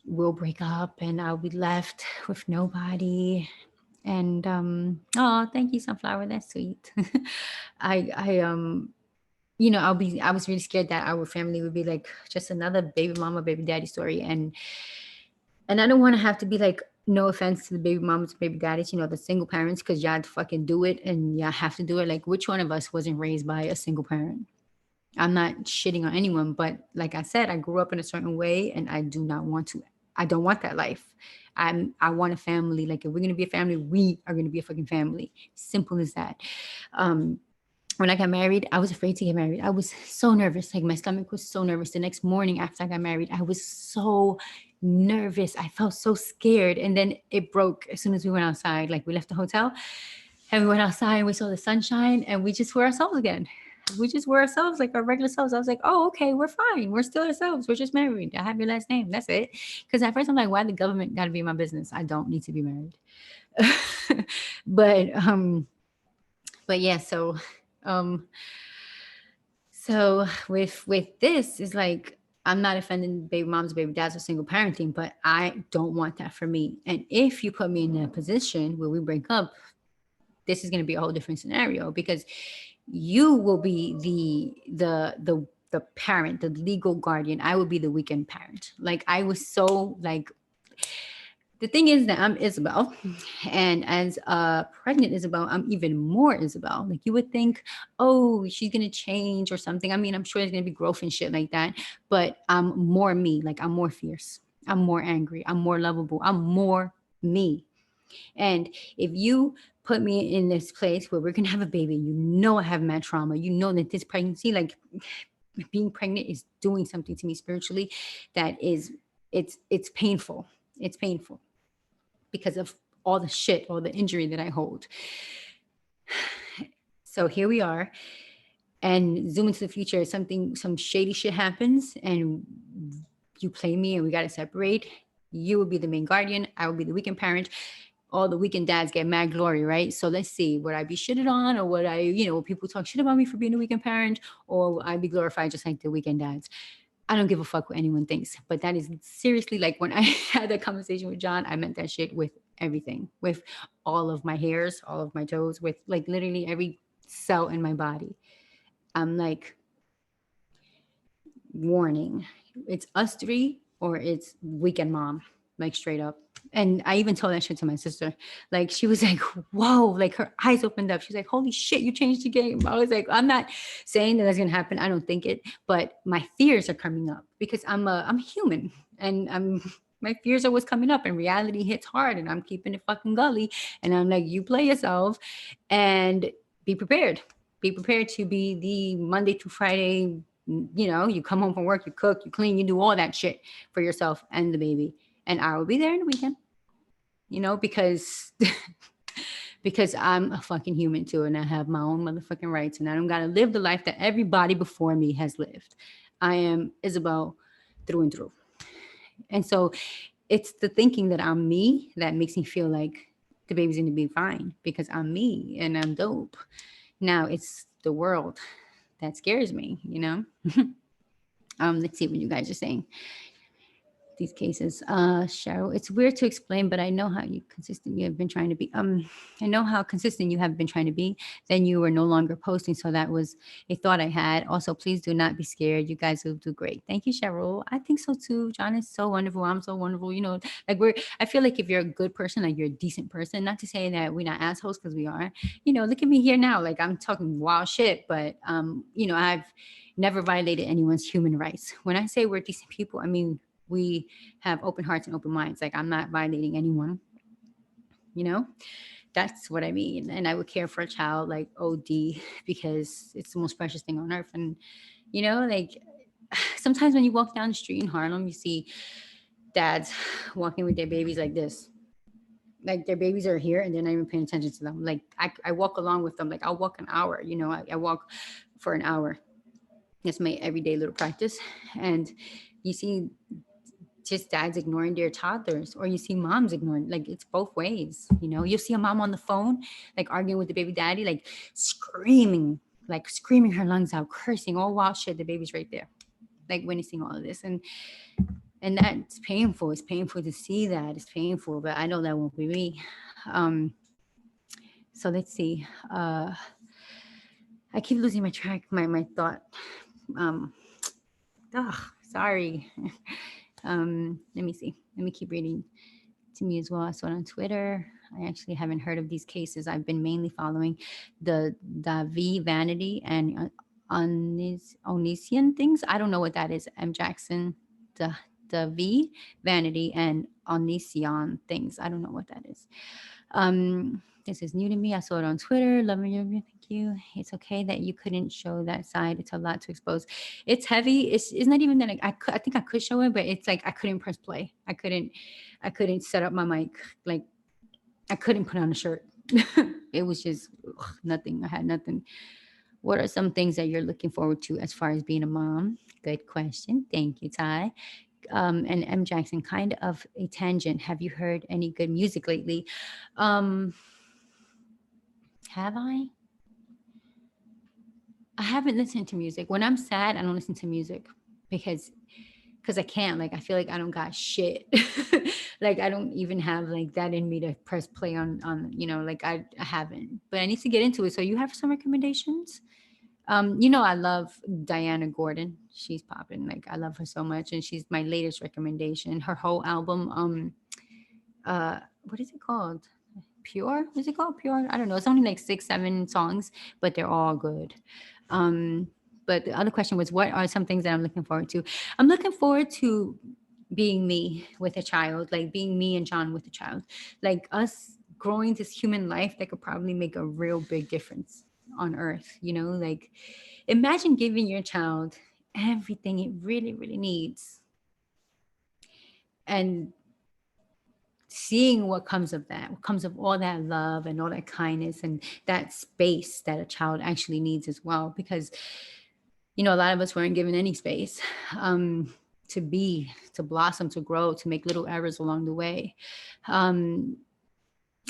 we'll break up and I'll be left with nobody. And oh, thank you, Sunflower. That's sweet. I I was really scared that our family would be like just another baby mama, baby daddy story. And I don't want to have to be like, no offense to the baby mamas, baby daddies, the single parents, because y'all fucking do it and y'all have to do it. Like, which one of us wasn't raised by a single parent? I'm not shitting on anyone, but like I said, I grew up in a certain way and I do not want to. I don't want that life. I want a family. Like if we're gonna be a family, we are gonna be a fucking family. Simple as that. Um, when I got married, I was afraid to get married. I was so nervous. Like my stomach was so nervous. The next morning after I got married, I was so nervous. I felt so scared. And then it broke as soon as we went outside. Like we left the hotel and we went outside and we saw the sunshine and we just were ourselves again. We just were ourselves, like our regular selves. I was like, oh, okay, we're fine. We're still ourselves. We're just married. I have your last name. That's it. Because at first I'm like, why the government got to be in my business? I don't need to be married. but but yeah, um so with this is like, I'm not offending baby moms, baby dads, or single parenting, but I don't want that for me. And if you put me in a position where we break up, this is going to be a whole different scenario because you will be the parent, the legal guardian. I will be the weekend parent. Like I was so like, the thing is that I'm Isabel, and as a pregnant Isabel, I'm even more Isabel. Like you would think, oh, she's gonna change or something. I mean, I'm sure there's gonna be growth and shit like that, but I'm more me. Like I'm more fierce. I'm more angry. I'm more lovable. I'm more me. And if you put me in this place where we're gonna have a baby, I have mad trauma. You know that this pregnancy, like being pregnant, is doing something to me spiritually that is, it's painful. It's painful because of all the shit, all the injury that I hold. So here we are, and zoom into the future. Some shady shit happens, and you play me, and we got to separate. You will be the main guardian. I will be the weekend parent. All the weekend dads get mad glory, right? So let's see, would I be shitted on, or would I, people talk shit about me for being a weekend parent, or would I be glorified just like the weekend dads? I don't give a fuck what anyone thinks, but that is seriously, like when I had that conversation with John, I meant that shit with everything, with all of my hairs, all of my toes, with like literally every cell in my body. I'm like, warning, it's us three or it's weekend mom, like straight up. And I even told that shit to my sister. Like she was like, whoa, like her eyes opened up. She's like, holy shit, you changed the game. I was like, I'm not saying that that's gonna happen. I don't think it, but my fears are coming up because I'm human, and my fears are what's coming up, and reality hits hard, and I'm keeping it fucking gully. And I'm like, you play yourself and be prepared. Be prepared to be the Monday through Friday. You come home from work, you cook, you clean, you do all that shit for yourself and the baby. And I will be there in the weekend, because because I'm a fucking human too, and I have my own motherfucking rights, and I don't gotta live the life that everybody before me has lived. I am Isabel through and through. And so it's the thinking that I'm me that makes me feel like the baby's gonna be fine because I'm me and I'm dope. Now it's the world that scares me. Let's see what you guys are saying. These cases. Cheryl, it's weird to explain, but I know how consistent you have been trying to be. I know how consistent you have been trying to be. Then you were no longer posting, so that was a thought I had. Also, please do not be scared. You guys will do great. Thank you, Cheryl. I think so too. John is so wonderful. I'm so wonderful. Like I feel like if you're a good person, like you're a decent person, not to say that we're not assholes, because we are. Look at me here now. Like I'm talking wild shit, but I've never violated anyone's human rights. When I say we're decent people, I mean we have open hearts and open minds. Like I'm not violating anyone, that's what I mean. And I would care for a child like OD because it's the most precious thing on earth. And, like sometimes when you walk down the street in Harlem, you see dads walking with their babies like this. Like their babies are here and they're not even paying attention to them. Like I walk along with them. Like I'll walk an hour, I walk for an hour. That's my everyday little practice. And you see just dads ignoring their toddlers, or you see moms ignoring, like it's both ways. You know, you'll see a mom on the phone, like arguing with the baby daddy, like screaming her lungs out, cursing, all wild shit. The baby's right there, like witnessing all of this. And that's painful. It's painful to see that. It's painful, but I know that won't be me. Um, so let's see. I keep losing my track, my thought. Um, sorry. Let me see. Let me keep reading to me as well. I saw it on Twitter. I actually haven't heard of these cases. I've been mainly following the V Vanity and Onision things. I don't know what that is. M Jackson, the V Vanity and Onision things. I don't know what that is. This is new to me. I saw it on Twitter. Loving your review. Thank you. It's okay that you couldn't show that side. It's a lot to expose. It's heavy. It's not even that I think I could show it, but it's like I couldn't press play. I couldn't set up my mic. Like I couldn't put on a shirt. It was just nothing. I had nothing. What are some things that you're looking forward to as far as being a mom? Good question. Thank you, Ty. And M Jackson, kind of a tangent. Have you heard any good music lately? Have I? I haven't listened to music. When I'm sad, I don't listen to music because I can't. Like I feel like I don't got shit. Like I don't even have like that in me to press play on like I haven't. But I need to get into it. So you have some recommendations? I love Diana Gordon. She's popping. Like I love her so much, and she's my latest recommendation. Her whole album, what is it called? Pure? Is it called Pure? I don't know. It's only like 6-7 songs, but they're all good. But the other question was, what are some things that I'm looking forward to? I'm looking forward to being me with a child, like being me and John with a child, like us growing this human life that could probably make a real big difference on earth. Like imagine giving your child everything it really, really needs and seeing what comes of that, what comes of all that love and all that kindness and that space that a child actually needs as well. Because, a lot of us weren't given any space to be, to blossom, to grow, to make little errors along the way. I'm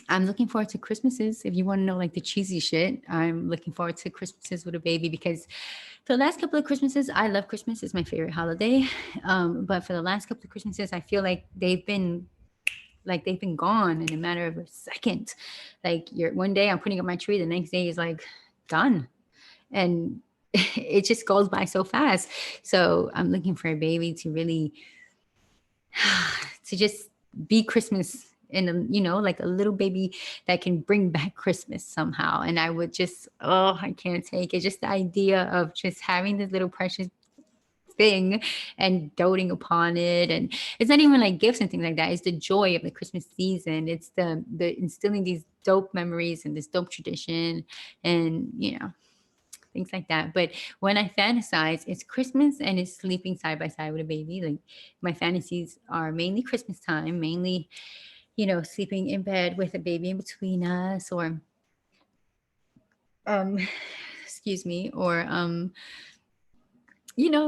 looking forward to Christmases. If you want to know like the cheesy shit, I'm looking forward to Christmases with a baby because for the last couple of Christmases, I love Christmas. It's my favorite holiday. But for the last couple of Christmases, I feel like they've been gone in a matter of a second. Like one day I'm putting up my tree, the next day is like done. And it just goes by so fast. So I'm looking for a baby to really, to just be Christmas in like a little baby that can bring back Christmas somehow. And I would just, I can't take it. Just the idea of just having this little precious thing and doting upon it. And it's not even like gifts and things like that. It's the joy of the Christmas season. It's the instilling these dope memories and this dope tradition and things like that. But when I fantasize, it's Christmas and it's sleeping side by side with a baby. Like my fantasies are mainly Christmas time, mainly sleeping in bed with a baby in between us, or excuse me, or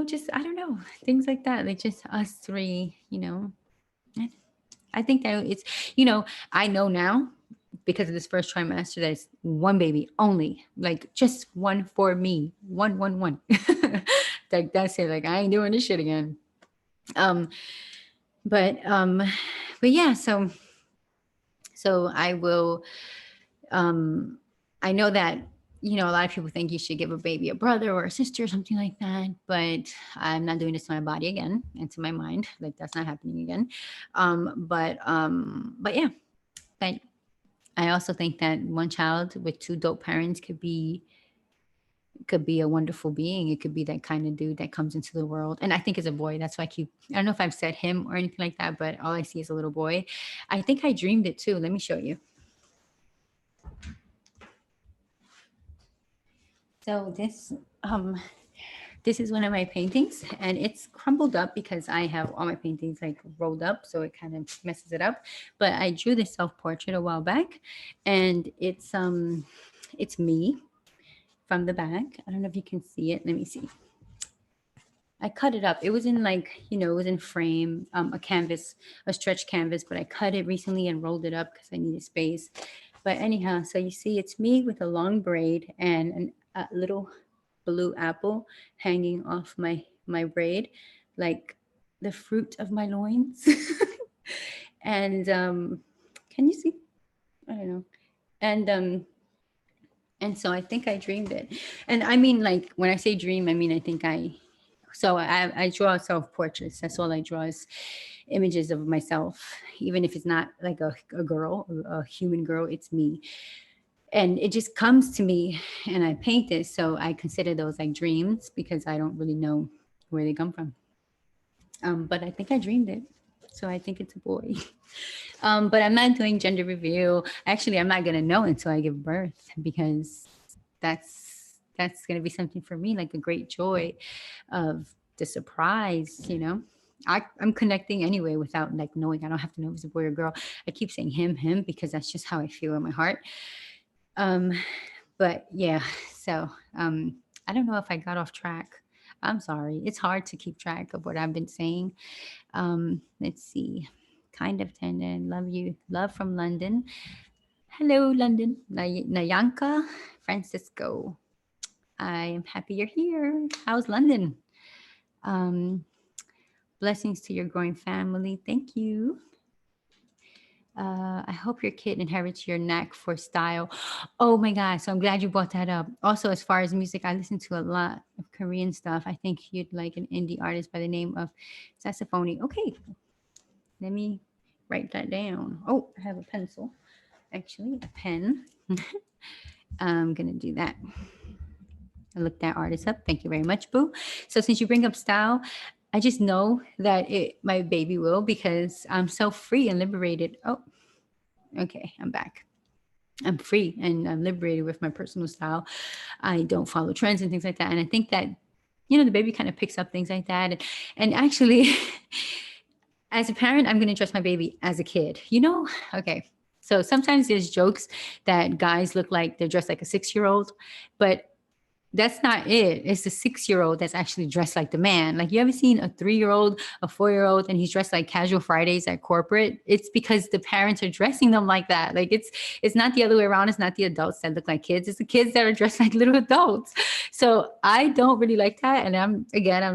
just, I don't know, things like that. Like just us three, I think that it's, I know now because of this first trimester that it's one baby only, like just one for me, one. Like that's it. Like I ain't doing this shit again. But yeah, so I will, I know that a lot of people think you should give a baby a brother or a sister or something like that, but I'm not doing this to my body again and to my mind. Like that's not happening again. But yeah, but I also think that one child with two dope parents could be a wonderful being. It could be that kind of dude that comes into the world. And I think it's a boy. That's why I don't know if I've said him or anything like that, but all I see is a little boy. I think I dreamed it too. Let me show you. So this is one of my paintings and it's crumbled up because I have all my paintings like rolled up. So it kind of messes it up, but I drew this self-portrait a while back and it's me from the back. I don't know if you can see it. Let me see. I cut it up. It was in like, it was in frame, a canvas, a stretch canvas, but I cut it recently and rolled it up because I needed space. But anyhow, so you see, it's me with a long braid and a little blue apple hanging off my braid, like the fruit of my loins. And can you see? I don't know. And so I think I dreamed it. And I mean, like when I say dream, I mean I draw self portraits. That's all I draw is images of myself, even if it's not like a girl, a human girl. It's me, and it just comes to me, and I paint it. So I consider those like dreams because I don't really know where they come from. But I think I dreamed it, so I think it's a boy. But I'm not doing gender reveal. Actually, I'm not gonna know until I give birth because that's gonna be something for me, like a great joy of the surprise. I'm connecting anyway without like knowing. I don't have to know if it's a boy or girl. I keep saying him because that's just how I feel in my heart. Um, but yeah, so I don't know if I got off track. I'm sorry. It's hard to keep track of what I've been saying. Let's see. Kind of tender. Love you. Love from London. Hello, London. Nayanka, Francisco. I am happy you're here. How's London? Um, Blessings to your growing family. Thank you. I hope your kid inherits your knack for style. Oh my God. So I'm glad you brought that up. Also, as far as music, I listen to a lot of Korean stuff. I think you'd like an indie artist by the name of Saxophony. Okay. Let me write that down. Oh, I have a pencil. Actually, a pen. I'm going to do that. I looked that artist up. Thank you very much, Boo. So since you bring up style, I just know that my baby will because I'm so free and liberated. Oh, okay, I'm back. I'm free and I'm liberated with my personal style. I don't follow trends and things like that. And I think that, the baby kind of picks up things like that. And actually, as a parent, I'm going to dress my baby as a kid. Okay. So sometimes there's jokes that guys look like they're dressed like a 6-year-old, but that's not it. It's the 6-year-old that's actually dressed like the man. Like, you ever seen a 3-year-old, a 4-year-old, and he's dressed like casual Fridays at corporate? It's because the parents are dressing them like that. Like, it's not the other way around. It's not the adults that look like kids. It's the kids that are dressed like little adults. So I don't really like that. And I'm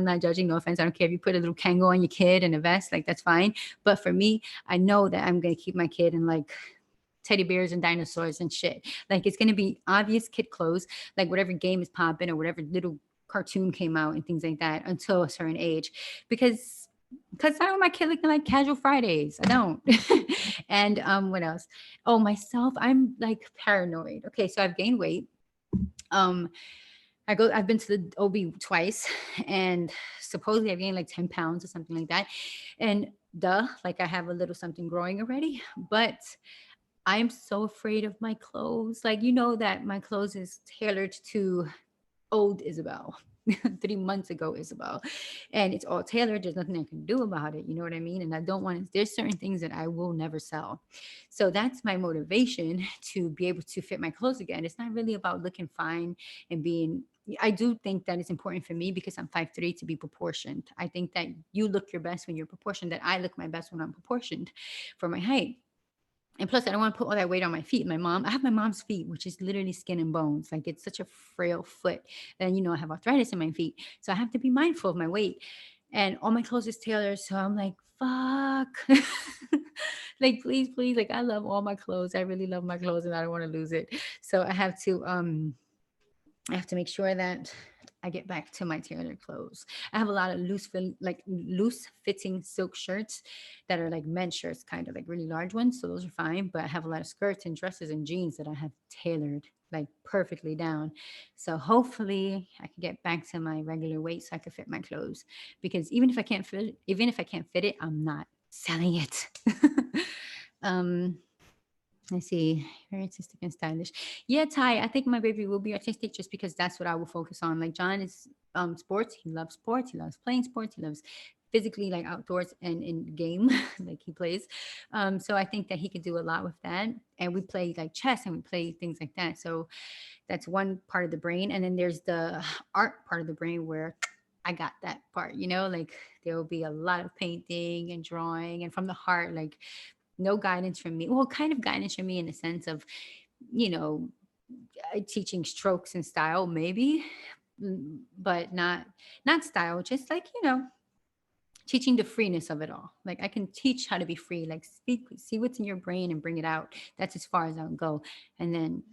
not judging. No offense. I don't care if you put a little Kango on your kid and a vest. Like, that's fine. But for me, I know that I'm going to keep my kid in like teddy bears and dinosaurs and shit. Like, it's going to be obvious kid clothes, like whatever game is popping or whatever little cartoon came out and things like that until a certain age. Because I don't want my kid looking like casual Fridays. I don't. And what else? Oh, myself, I'm like paranoid. Okay, so I've gained weight. I've been to the OB twice, and supposedly I've gained like 10 pounds or something like that. And like I have a little something growing already, but I'm so afraid of my clothes. Like, that my clothes is tailored to old Isabel, 3 months ago Isabel. And it's all tailored. There's nothing I can do about it. You know what I mean? And I don't want to, there's certain things that I will never sell. So that's my motivation to be able to fit my clothes again. It's not really about looking fine and being, I do think that it's important for me because I'm 5'3" to be proportioned. I think that you look your best when you're proportioned, that I look my best when I'm proportioned for my height. And plus, I don't want to put all that weight on my feet. I have my mom's feet, which is literally skin and bones. Like, it's such a frail foot. And, I have arthritis in my feet. So I have to be mindful of my weight. And all my clothes is tailored. So I'm like, fuck. Like, please, please. Like, I love all my clothes. I really love my clothes and I don't want to lose it. So I have to make sure that I get back to my tailored clothes. I have a lot of loose fitting silk shirts that are like men's shirts, kind of like really large ones. So those are fine. But I have a lot of skirts and dresses and jeans that I have tailored like perfectly down. So hopefully I can get back to my regular weight so I can fit my clothes. Because even if I can't fit it, I'm not selling it. um Let's see, very artistic and stylish. Yeah, Ty, I think my baby will be artistic just because that's what I will focus on. Like, John is sports. He loves sports. He loves playing sports. He loves physically, like, outdoors and in game, like he plays. So I think that he could do a lot with that. And we play like chess and we play things like that. So that's one part of the brain. And then there's the art part of the brain where I got that part, like there will be a lot of painting and drawing and from the heart, like no guidance from me. Well, kind of guidance from me in the sense of, you know, teaching strokes and style, maybe, but not style, just like, teaching the freeness of it all. Like I can teach how to be free, like speak, see what's in your brain and bring it out. That's as far as I'll go. And then,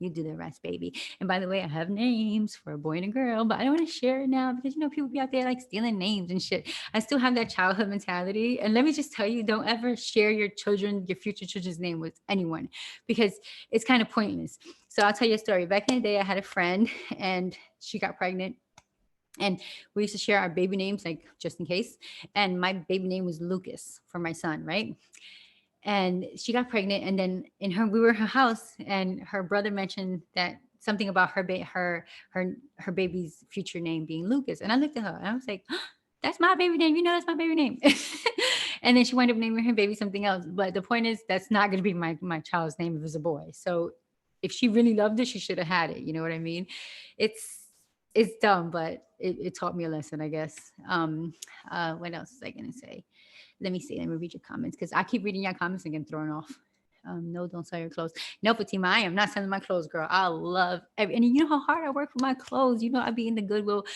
you do the rest, baby. And by the way, I have names for a boy and a girl, but I don't want to share it now because people be out there like stealing names and shit. I still have that childhood mentality. And let me just tell you, don't ever share your future children's name with anyone because it's kind of pointless. So I'll tell you a story. Back in the day, I had a friend and she got pregnant and we used to share our baby names, like just in case. And my baby name was Lucas for my son, right? And she got pregnant, and then we were in her house, and her brother mentioned that something about her baby's future name being Lucas. And I looked at her, and I was like, "That's my baby name. That's my baby name." And then she wound up naming her baby something else. But the point is, that's not going to be my child's name if it was a boy. So if she really loved it, she should have had it. You know what I mean? It's it's dumb, but it taught me a lesson, I guess. What else was I gonna say? Let me see. Let me read your comments because I keep reading your comments and getting thrown off. No, don't sell your clothes. No, Fatima, I am not selling my clothes, girl. I love and you know how hard I work for my clothes. I'd be in the Goodwill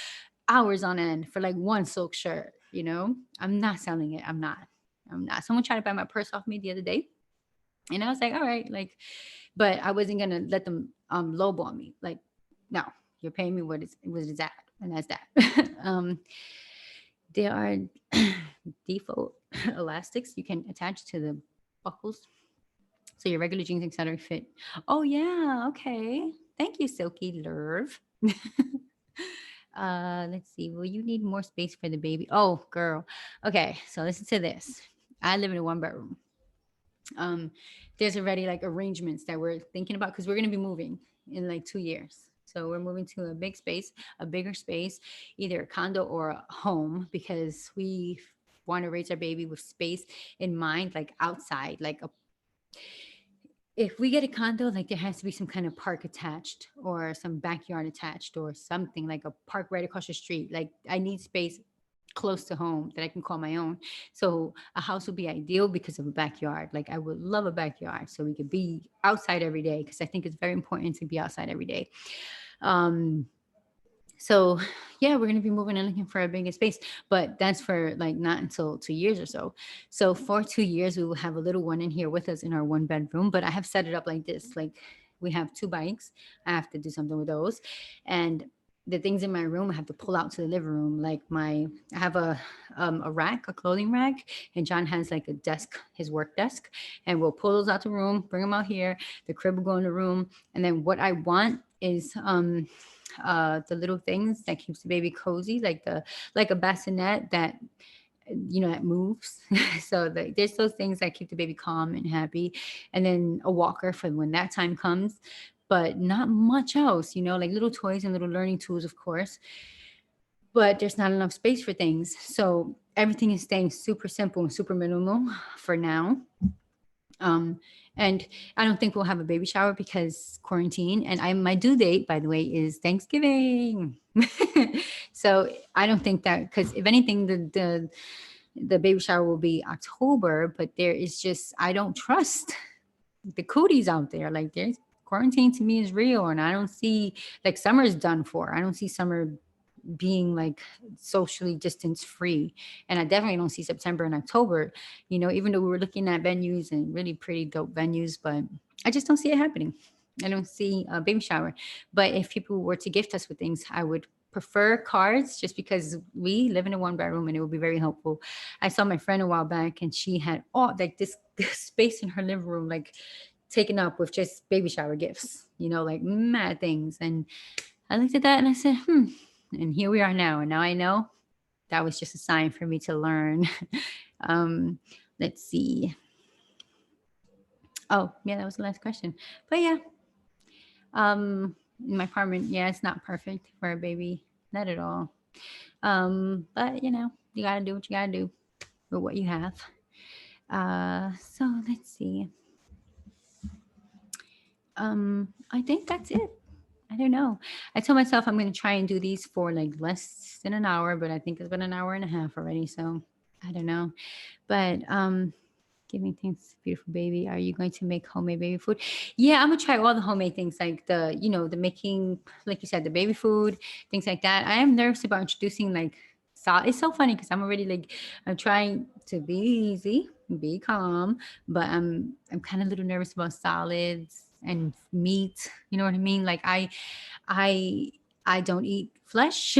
hours on end for like one silk shirt. I'm not selling it. I'm not. I'm not. Someone tried to buy my purse off me the other day, and I was like, all right, like, but I wasn't gonna let them lowball me. Like, no, you're paying me what it's at, and that's that. There are default elastics you can attach to the buckles, so your regular jeans, etc., fit. Oh yeah, okay. Thank you, Silky Lurve. Let's see. Will you need more space for the baby? Oh, girl. Okay, so listen to this. I live in a one bedroom. um there's already like arrangements that we're thinking about because we're going to be moving in like 2 years. So we're moving to a big space, a bigger space, either a condo or a home, because we want to raise our baby with space in mind, like outside, like if we get a condo, like there has to be some kind of park attached or some backyard attached or something, like a park right across the street. Like I need space close to home that I can call my own. So a house would be ideal because of a backyard. Like I would love a backyard so we could be outside every day, because I think it's very important to be outside every day. Um, so yeah, we're gonna be moving and looking for a bigger space, but that's for like not until 2 years or so. So for 2 years, we will have a little one in here with us in our one bedroom. But I have set it up like this: like we have two bikes. I have to do something with those, and the things in my room I have to pull out to the living room. Like I have a rack, a clothing rack, and John has like a desk, his work desk, and we'll pull those out the room, bring them out here. The crib will go in the room, and then what I want is the little things that keeps the baby cozy, like a bassinet that that moves. So there's those things that keep the baby calm and happy, and then a walker for when that time comes. But not much else, like little toys and little learning tools, of course. But there's not enough space for things, so everything is staying super simple and super minimal for now. um, and I don't think we'll have a baby shower because quarantine. And my due date, by the way, is Thanksgiving. So I don't think that, because if anything, the baby shower will be October. But there is just, I don't trust the cooties out there. Like there's quarantine to me is real, and I don't see, like, summer is done for. I don't see summer being like socially distance free. And I definitely don't see September and October, even though we were looking at venues and really pretty dope venues, but I just don't see it happening. I don't see a baby shower. But if people were to gift us with things, I would prefer cards, just because we live in a one bedroom and it would be very helpful. I saw my friend a while back and she had all like this space in her living room, like taken up with just baby shower gifts, like mad things. And I looked at that and I said, and here we are now. And now I know that was just a sign for me to learn. um, let's see. Oh, yeah, that was the last question. But yeah, my apartment, yeah, it's not perfect for a baby, not at all. But you gotta do what you gotta do with what you have. So let's see. I think that's it. I don't know. I told myself I'm going to try and do these for like less than an hour, but I think it's been an hour and a half already. So I don't know. But giving thanks, beautiful baby. Are you going to make homemade baby food? Yeah, I'm gonna try all the homemade things, like the, the making, like you said, the baby food, things like that. I am nervous about introducing like salt. It's so funny because I'm already like, I'm trying to be easy, be calm, but I'm kind of a little nervous about solids and meat. You know what I mean? Like I I don't eat flesh.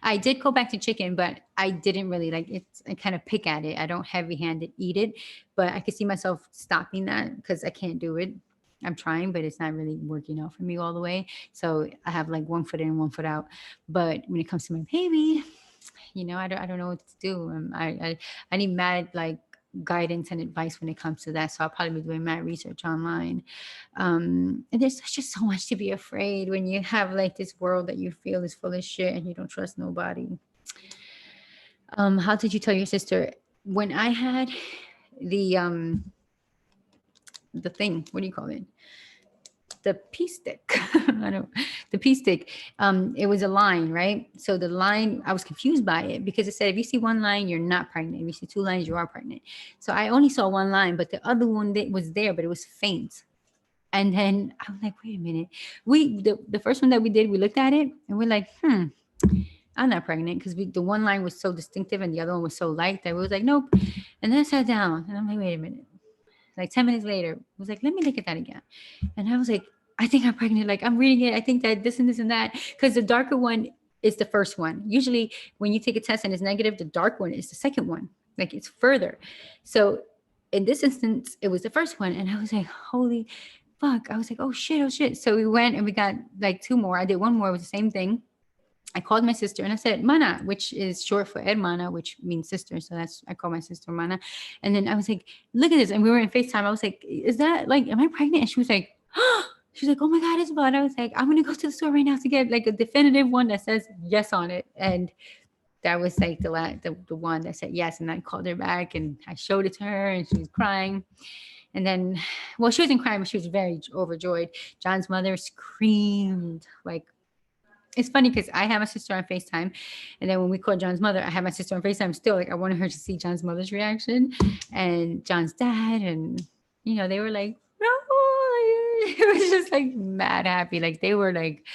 I did go back to chicken, but I didn't really like it. I kind of pick at it. I don't heavy-handed eat it, but I could see myself stopping that because I can't do it. I'm trying, but it's not really working out for me all the way. So I have like one foot in, one foot out. But when it comes to my baby, I don't know what to do. I need mad like guidance and advice when it comes to that. So I'll probably be doing mad research online. And there's just so much to be afraid when you have like this world that you feel is full of shit and you don't trust nobody. How did you tell your sister? When I had the thing, what do you call it? The pea stick. I don't the pea stick. It was a line, right? So the line, I was confused by it because it said if you see one line, you're not pregnant. If you see two lines, you are pregnant. So I only saw one line, but the other one that was there, but it was faint. And then I was like, wait a minute. The first one that we did, we looked at it and we're like, I'm not pregnant because the one line was so distinctive and the other one was so light that we was like, nope. And then I sat down and I'm like, wait a minute. Like 10 minutes later, I was like, let me look at that again. And I was like, I think I'm pregnant. Like I'm reading it. I think that this and that. Because the darker one is the first one. Usually when you take a test and it's negative, the dark one is the second one. Like it's further. So in this instance, it was the first one. And I was like, holy fuck. I was like, oh shit, oh shit. So we went and we got like two more. I did one more. It was the same thing. I called my sister and I said, Mana, which is short for Hermana, which means sister. So I call my sister Mana. And then I was like, look at this. And we were in FaceTime. I was like, is that like, am I pregnant? And she was like, oh my God, Isabel. And I was like, I'm going to go to the store right now to get like a definitive one that says yes on it. And that was like the one that said yes. And I called her back and I showed it to her and she was crying. And then, well, she wasn't crying, but she was very overjoyed. John's mother screamed like, it's funny because I have my sister on FaceTime. And then when we called John's mother, I had my sister on FaceTime still. Like I wanted her to see John's mother's reaction and John's dad. And, they were like, no. It was just like mad happy. Like they were like,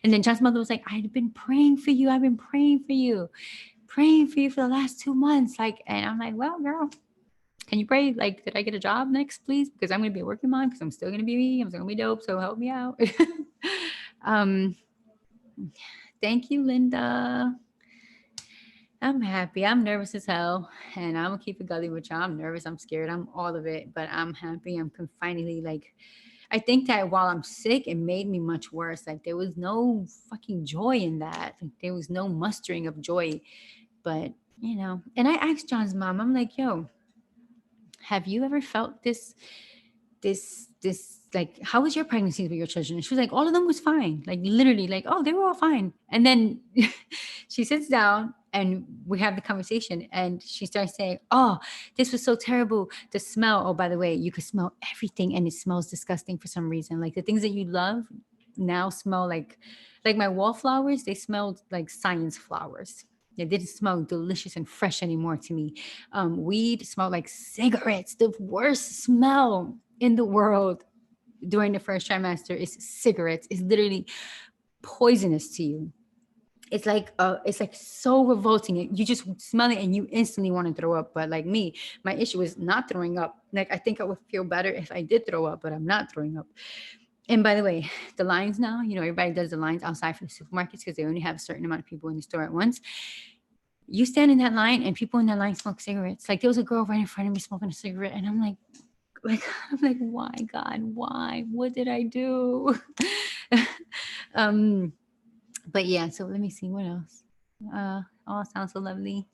and then John's mother was like, I've been praying for you. I've been praying for you for the last 2 months. Like, and I'm like, well, girl, can you pray? Like, did I get a job next, please? Because I'm going to be a working mom because I'm still going to be me. I'm still going to be dope. So help me out. Thank you, Linda. I'm happy. I'm nervous as hell. And I'm going to keep it gully with y'all. I'm nervous. I'm scared. I'm all of it. But I'm happy. I'm finally like, I think that while I'm sick, it made me much worse. Like there was no fucking joy in that. Like there was no mustering of joy. But, and I asked John's mom, I'm like, yo, have you ever felt this like, how was your pregnancy with your children? And she was like, all of them was fine. Like literally like, oh, they were all fine. And then she sits down and we have the conversation and she starts saying, oh, this was so terrible. The smell. Oh, by the way, you could smell everything and it smells disgusting for some reason. Like the things that you love now smell like my wallflowers, they smelled like science flowers. It didn't smell delicious and fresh anymore to me. Weed smelled like cigarettes. The worst smell in the world during the first trimester is cigarettes. It's literally poisonous to you. It's like so revolting. You just smell it and you instantly want to throw up. But like me, my issue is not throwing up. Like I think I would feel better if I did throw up, but I'm not throwing up. And by the way, the lines now, everybody does the lines outside for the supermarkets because they only have a certain amount of people in the store at once. You stand in that line and people in that line smoke cigarettes. Like there was a girl right in front of me smoking a cigarette and I'm like, why, God, why? What did I do? But yeah, so let me see what else. Oh, sounds so lovely.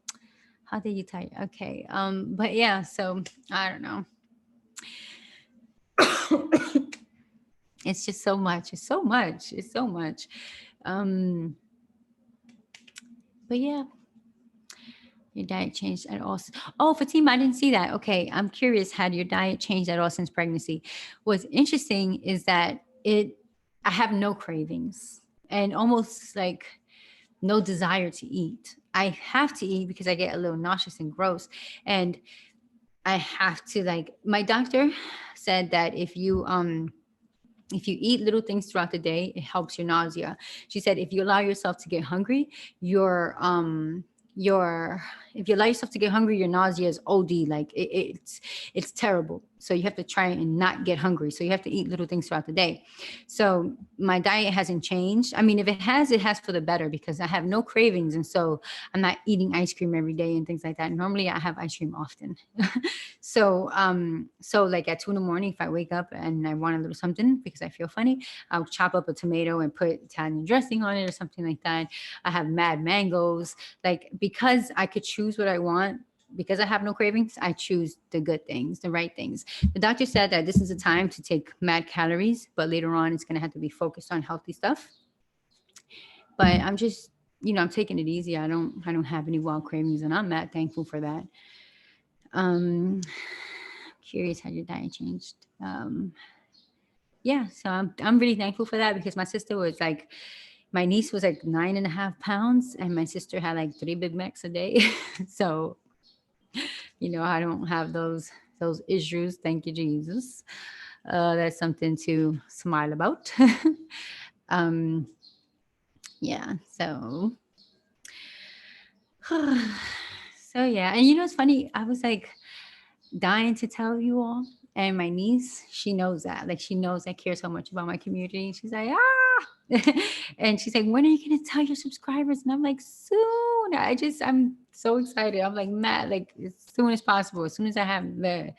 How did you type? Okay. But yeah, so I don't know. It's just so much. It's so much. It's so much. But yeah. Your diet changed at all? Oh, Fatima, I didn't see that. Okay, I'm curious. Had your diet changed at all since pregnancy? What's interesting is that I have no cravings and almost like no desire to eat. I have to eat because I get a little nauseous and gross. And I have to, like, my doctor said that if you eat little things throughout the day, it helps your nausea. She said if you allow yourself to get hungry, your if you allow yourself to get hungry, your nausea is OD. Like it's terrible. So you have to try and not get hungry. So you have to eat little things throughout the day. So my diet hasn't changed. I mean, if it has for the better because I have no cravings, and so I'm not eating ice cream every day and things like that. Normally, I have ice cream often. So like at 2 in the morning, if I wake up and I want a little something because I feel funny, I'll chop up a tomato and put Italian dressing on it or something like that. I have mad mangoes, like because I could choose what I want. Because I have no cravings, I choose the good things, the right things. The doctor said that this is a time to take mad calories, but later on it's going to have to be focused on healthy stuff. But I'm just, I'm taking it easy. I don't have any wild cravings, and I'm mad thankful for that. Curious how your diet changed. Yeah, so I'm really thankful for that because my sister was like, my niece was like 9.5 pounds, and my sister had like 3 Big Macs a day. So I don't have those issues. Thank you, Jesus. That's something to smile about. um, yeah. So yeah, and it's funny. I was like dying to tell you all. And my niece, she knows that. Like she knows I care so much about my community. She's like, and she's like, when are you gonna tell your subscribers? And I'm like, soon. I'm so excited. I'm like, Matt, like as soon as possible, as soon as I have the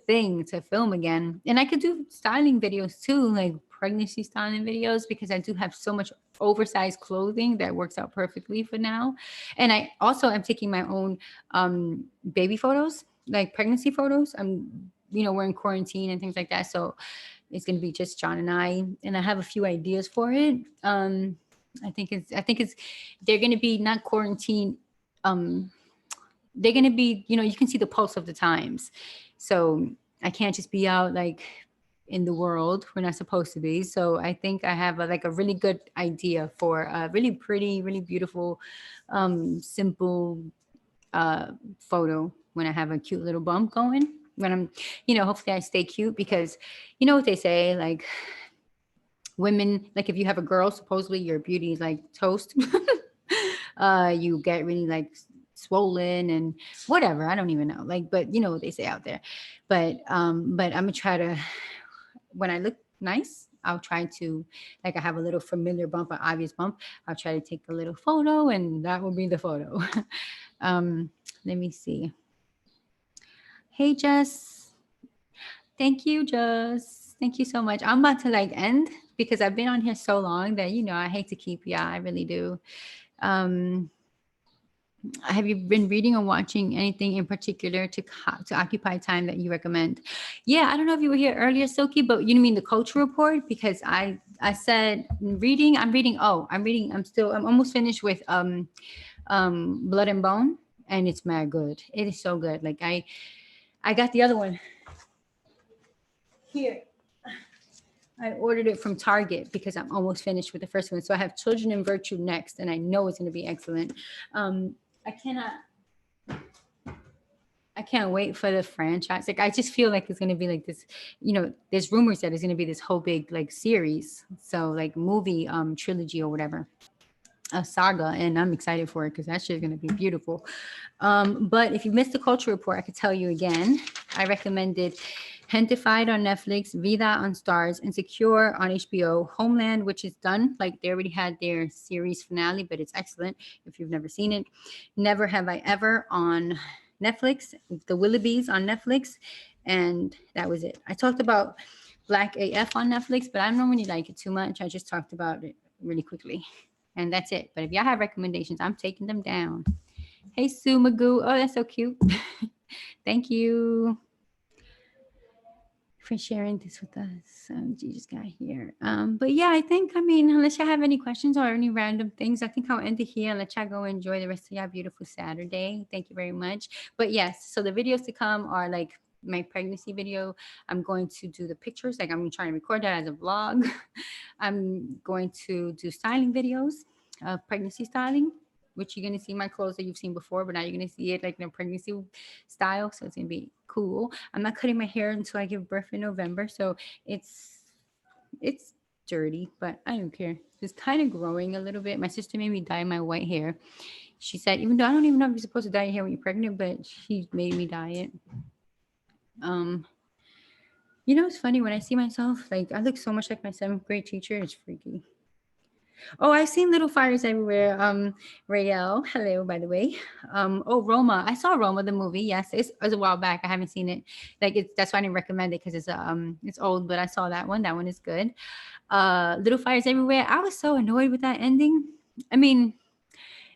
thing to film again. And I could do styling videos too, like pregnancy styling videos, because I do have so much oversized clothing that works out perfectly for now. And I also am taking my own baby photos, like pregnancy photos. We're in quarantine and things like that. So it's going to be just John and I have a few ideas for it. I think it's they're going to be not quarantine. They're going to be, you can see the pulse of the times. So I can't just be out like in the world. We're not supposed to be. So I think I have a really good idea for a really pretty, really beautiful, simple photo when I have a cute little bump going. When I'm, hopefully I stay cute because you know what they say, like women, like if you have a girl, supposedly your beauty is like toast. You get really like swollen and whatever. I don't even know. Like, but you know what they say out there. But I'm gonna try to, when I look nice, I'll try to, like I have a little familiar bump, an obvious bump. I'll try to take a little photo, and that will be the photo. Let me see. Hey, Jess. Thank you, Jess. Thank you so much. I'm about to like end because I've been on here so long that I hate to keep you. I really do. Have you been reading or watching anything in particular to occupy time that you recommend? Yeah, I don't know if you were here earlier, Silky, but you mean the culture report? Because I said reading. I'm almost finished with Blood and Bone, and it's mad good. It is so good. Like I got the other one here. I ordered it from Target because I'm almost finished with the first one. So I have Children in Virtue next, and I know it's going to be excellent. I can't wait for the franchise. Like I just feel like it's going to be like this, there's rumors that it's going to be this whole big like series. So like movie trilogy or whatever. A saga, and I'm excited for it because that shit is going to be beautiful. But if you missed the culture report, I could tell you again. I recommended Hentified on Netflix, Vida on Stars, Insecure on HBO, Homeland, which is done. Like they already had their series finale, but it's excellent if you've never seen it. Never Have I Ever on Netflix, The Willoughbys on Netflix, and that was it. I talked about Black AF on Netflix, but I don't really like it too much. I just talked about it really quickly. And that's it. But if y'all have recommendations, I'm taking them down. Hey, Sue Magoo. Oh, that's so cute. Thank you for sharing this with us. You just got here. But yeah, unless y'all have any questions or any random things, I think I'll end it here and let y'all go enjoy the rest of y'all beautiful Saturday. Thank you very much. But yes, so the videos to come are like my pregnancy video. I'm going to do the pictures, like I'm trying to record that as a vlog. I'm going to do styling videos of pregnancy styling, which you're gonna see my clothes that you've seen before, but now you're gonna see it like in a pregnancy style. So it's gonna be cool. I'm not cutting my hair until I give birth in November, so it's dirty, but I don't care. It's kind of growing a little bit. My sister made me dye my white hair. She said, even though I don't even know if you're supposed to dye your hair when you're pregnant, but she made me dye it. You know, it's funny when I see myself, like I look so much like my seventh grade teacher. It's freaky. Oh, I've seen little fires everywhere. Rael, hello, by the way. Oh, Roma. I saw Roma, the movie. Yes, it's a while back. I haven't seen it. Like that's why I didn't recommend it because it's old. But I saw that one. That one is good. Little fires everywhere. I was so annoyed with that ending. I mean,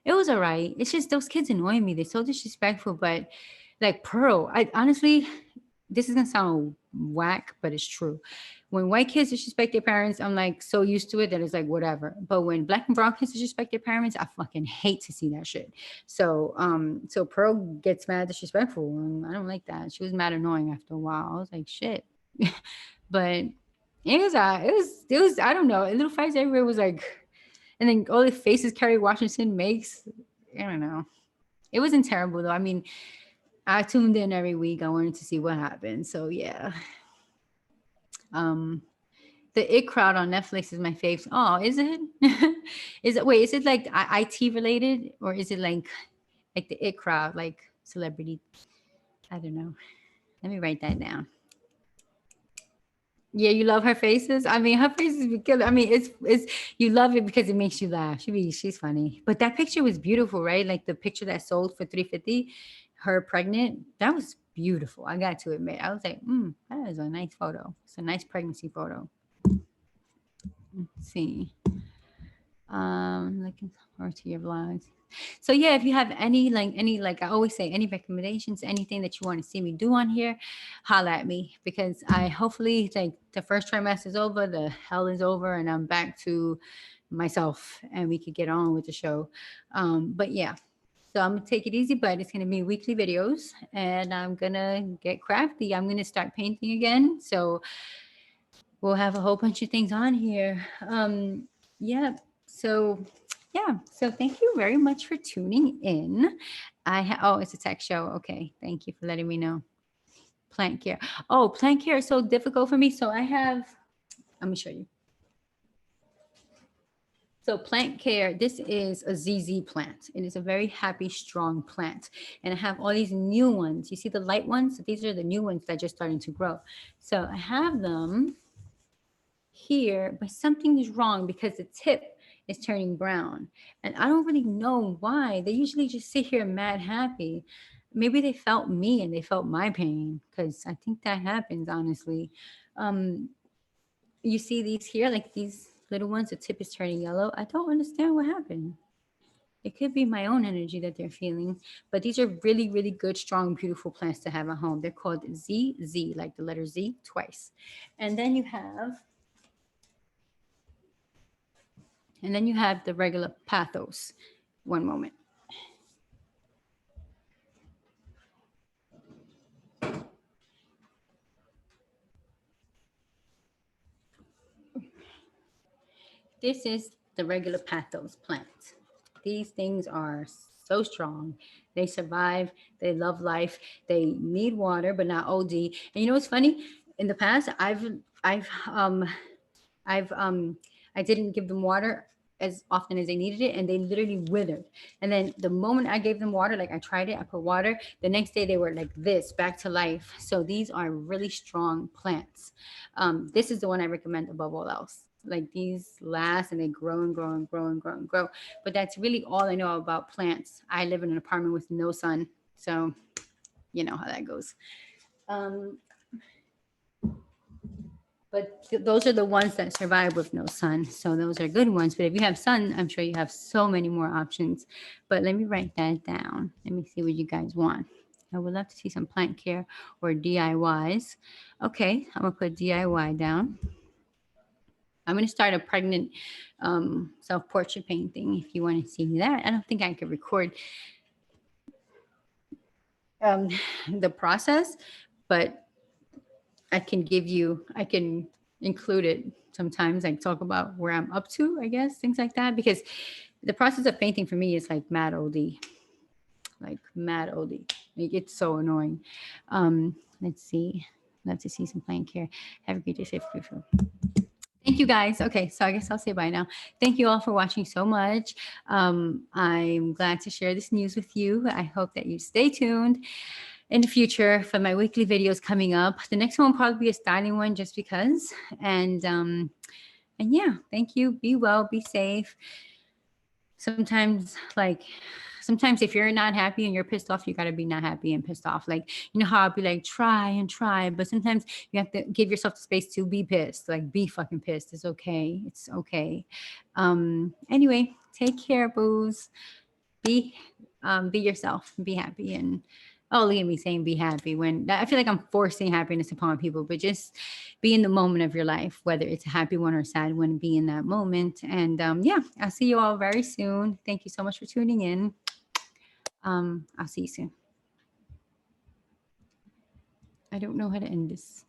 it was alright. It's just those kids annoy me. They're so disrespectful. But like Pearl, I honestly, this is gonna sound whack, but it's true. When white kids disrespect their parents, I'm like so used to it that it's like whatever. But when black and brown kids disrespect their parents, I fucking hate to see that shit. So Pearl gets mad disrespectful, and I don't like that. She was mad annoying after a while. I was like, shit. But it was I don't know. Little fights everywhere was like, and then all the faces Kerry Washington makes. I don't know. It wasn't terrible though. I mean, I tuned in every week. I wanted to see what happened. So yeah. Um, the It Crowd on Netflix is my favorite. Oh, is it? Is it? Wait, is it like IT related or is it like the It Crowd, like celebrity? I don't know. Let me write that down. Yeah, you love her faces. I mean, her faces because I mean, it's you love it because it makes you laugh. She's funny. But that picture was beautiful, right? Like the picture that sold for 350, her pregnant. That was beautiful. I got to admit, I was like, that is a nice photo. It's a nice pregnancy photo. Let's see. Looking forward to your vlogs. So yeah, if you have any I always say, any recommendations, anything that you want to see me do on here, holla at me because I hopefully like the first trimester is over, the hell is over, and I'm back to myself and we could get on with the show. But yeah. So I'm gonna take it easy, but it's gonna be weekly videos and I'm gonna get crafty. I'm gonna start painting again. So we'll have a whole bunch of things on here. Yeah. So, yeah. So thank you very much for tuning in. Oh, it's a tech show. Okay. Thank you for letting me know. Plant care. Oh, plant care is so difficult for me. So let me show you. So plant care, this is a ZZ plant. It is a very happy, strong plant. And I have all these new ones. You see the light ones? These are the new ones that are just starting to grow. So I have them here, but something is wrong because the tip is turning brown. And I don't really know why. They usually just sit here mad happy. Maybe they felt me and they felt my pain because I think that happens, honestly. Um, you see these here, like these little ones, the tip is turning yellow. I don't understand what happened. It could be my own energy that they're feeling, but these are really, really good, strong, beautiful plants to have at home. They're called ZZ, like the letter Z twice. And then you have the regular pathos. One moment. This is the regular pathos plant. These things are so strong. They survive. They love life. They need water, but not OD. And you know what's funny? In the past, I've I didn't give them water as often as they needed it, and they literally withered. And then the moment I gave them water, like I tried it, I put water. The next day they were like this, back to life. So these are really strong plants. This is the one I recommend above all else. Like these last and they grow and grow and grow and grow and grow. But that's really all I know about plants. I live in an apartment with no sun, so you know how that goes. Um, But those are the ones that survive with no sun. So those are good ones. But if you have sun, I'm sure you have so many more options. But let me write that down. Let me see what you guys want. I would love to see some plant care or DIYs. Okay, I'm going to put DIY down. I'm going to start a pregnant self-portrait painting if you want to see that. I don't think I could record the process, but I can include it sometimes, like talk about where I'm up to, I guess, things like that. Because the process of painting for me is like mad OD, like mad OD. Like it's so annoying. Let's see. Love to see some playing care. Have a great day, safe, beautiful. Thank you guys. Okay, so I guess I'll say bye now. Thank you all for watching so much. I'm glad to share this news with you. I hope that you stay tuned in the future for my weekly videos coming up. The next one will probably be a styling one just because. And yeah, thank you. Be well, be safe. Sometimes if you're not happy and you're pissed off, you got to be not happy and pissed off. Like, you know how I'll be like, try and try, but sometimes you have to give yourself the space to be pissed. Like, be fucking pissed. It's okay. It's okay. Anyway, take care, booze. Be yourself. Be happy. And oh, look at me saying be happy when I feel like I'm forcing happiness upon people, but just be in the moment of your life, whether it's a happy one or a sad one, be in that moment. And yeah, I'll see you all very soon. Thank you so much for tuning in. I'll see you soon. I don't know how to end this.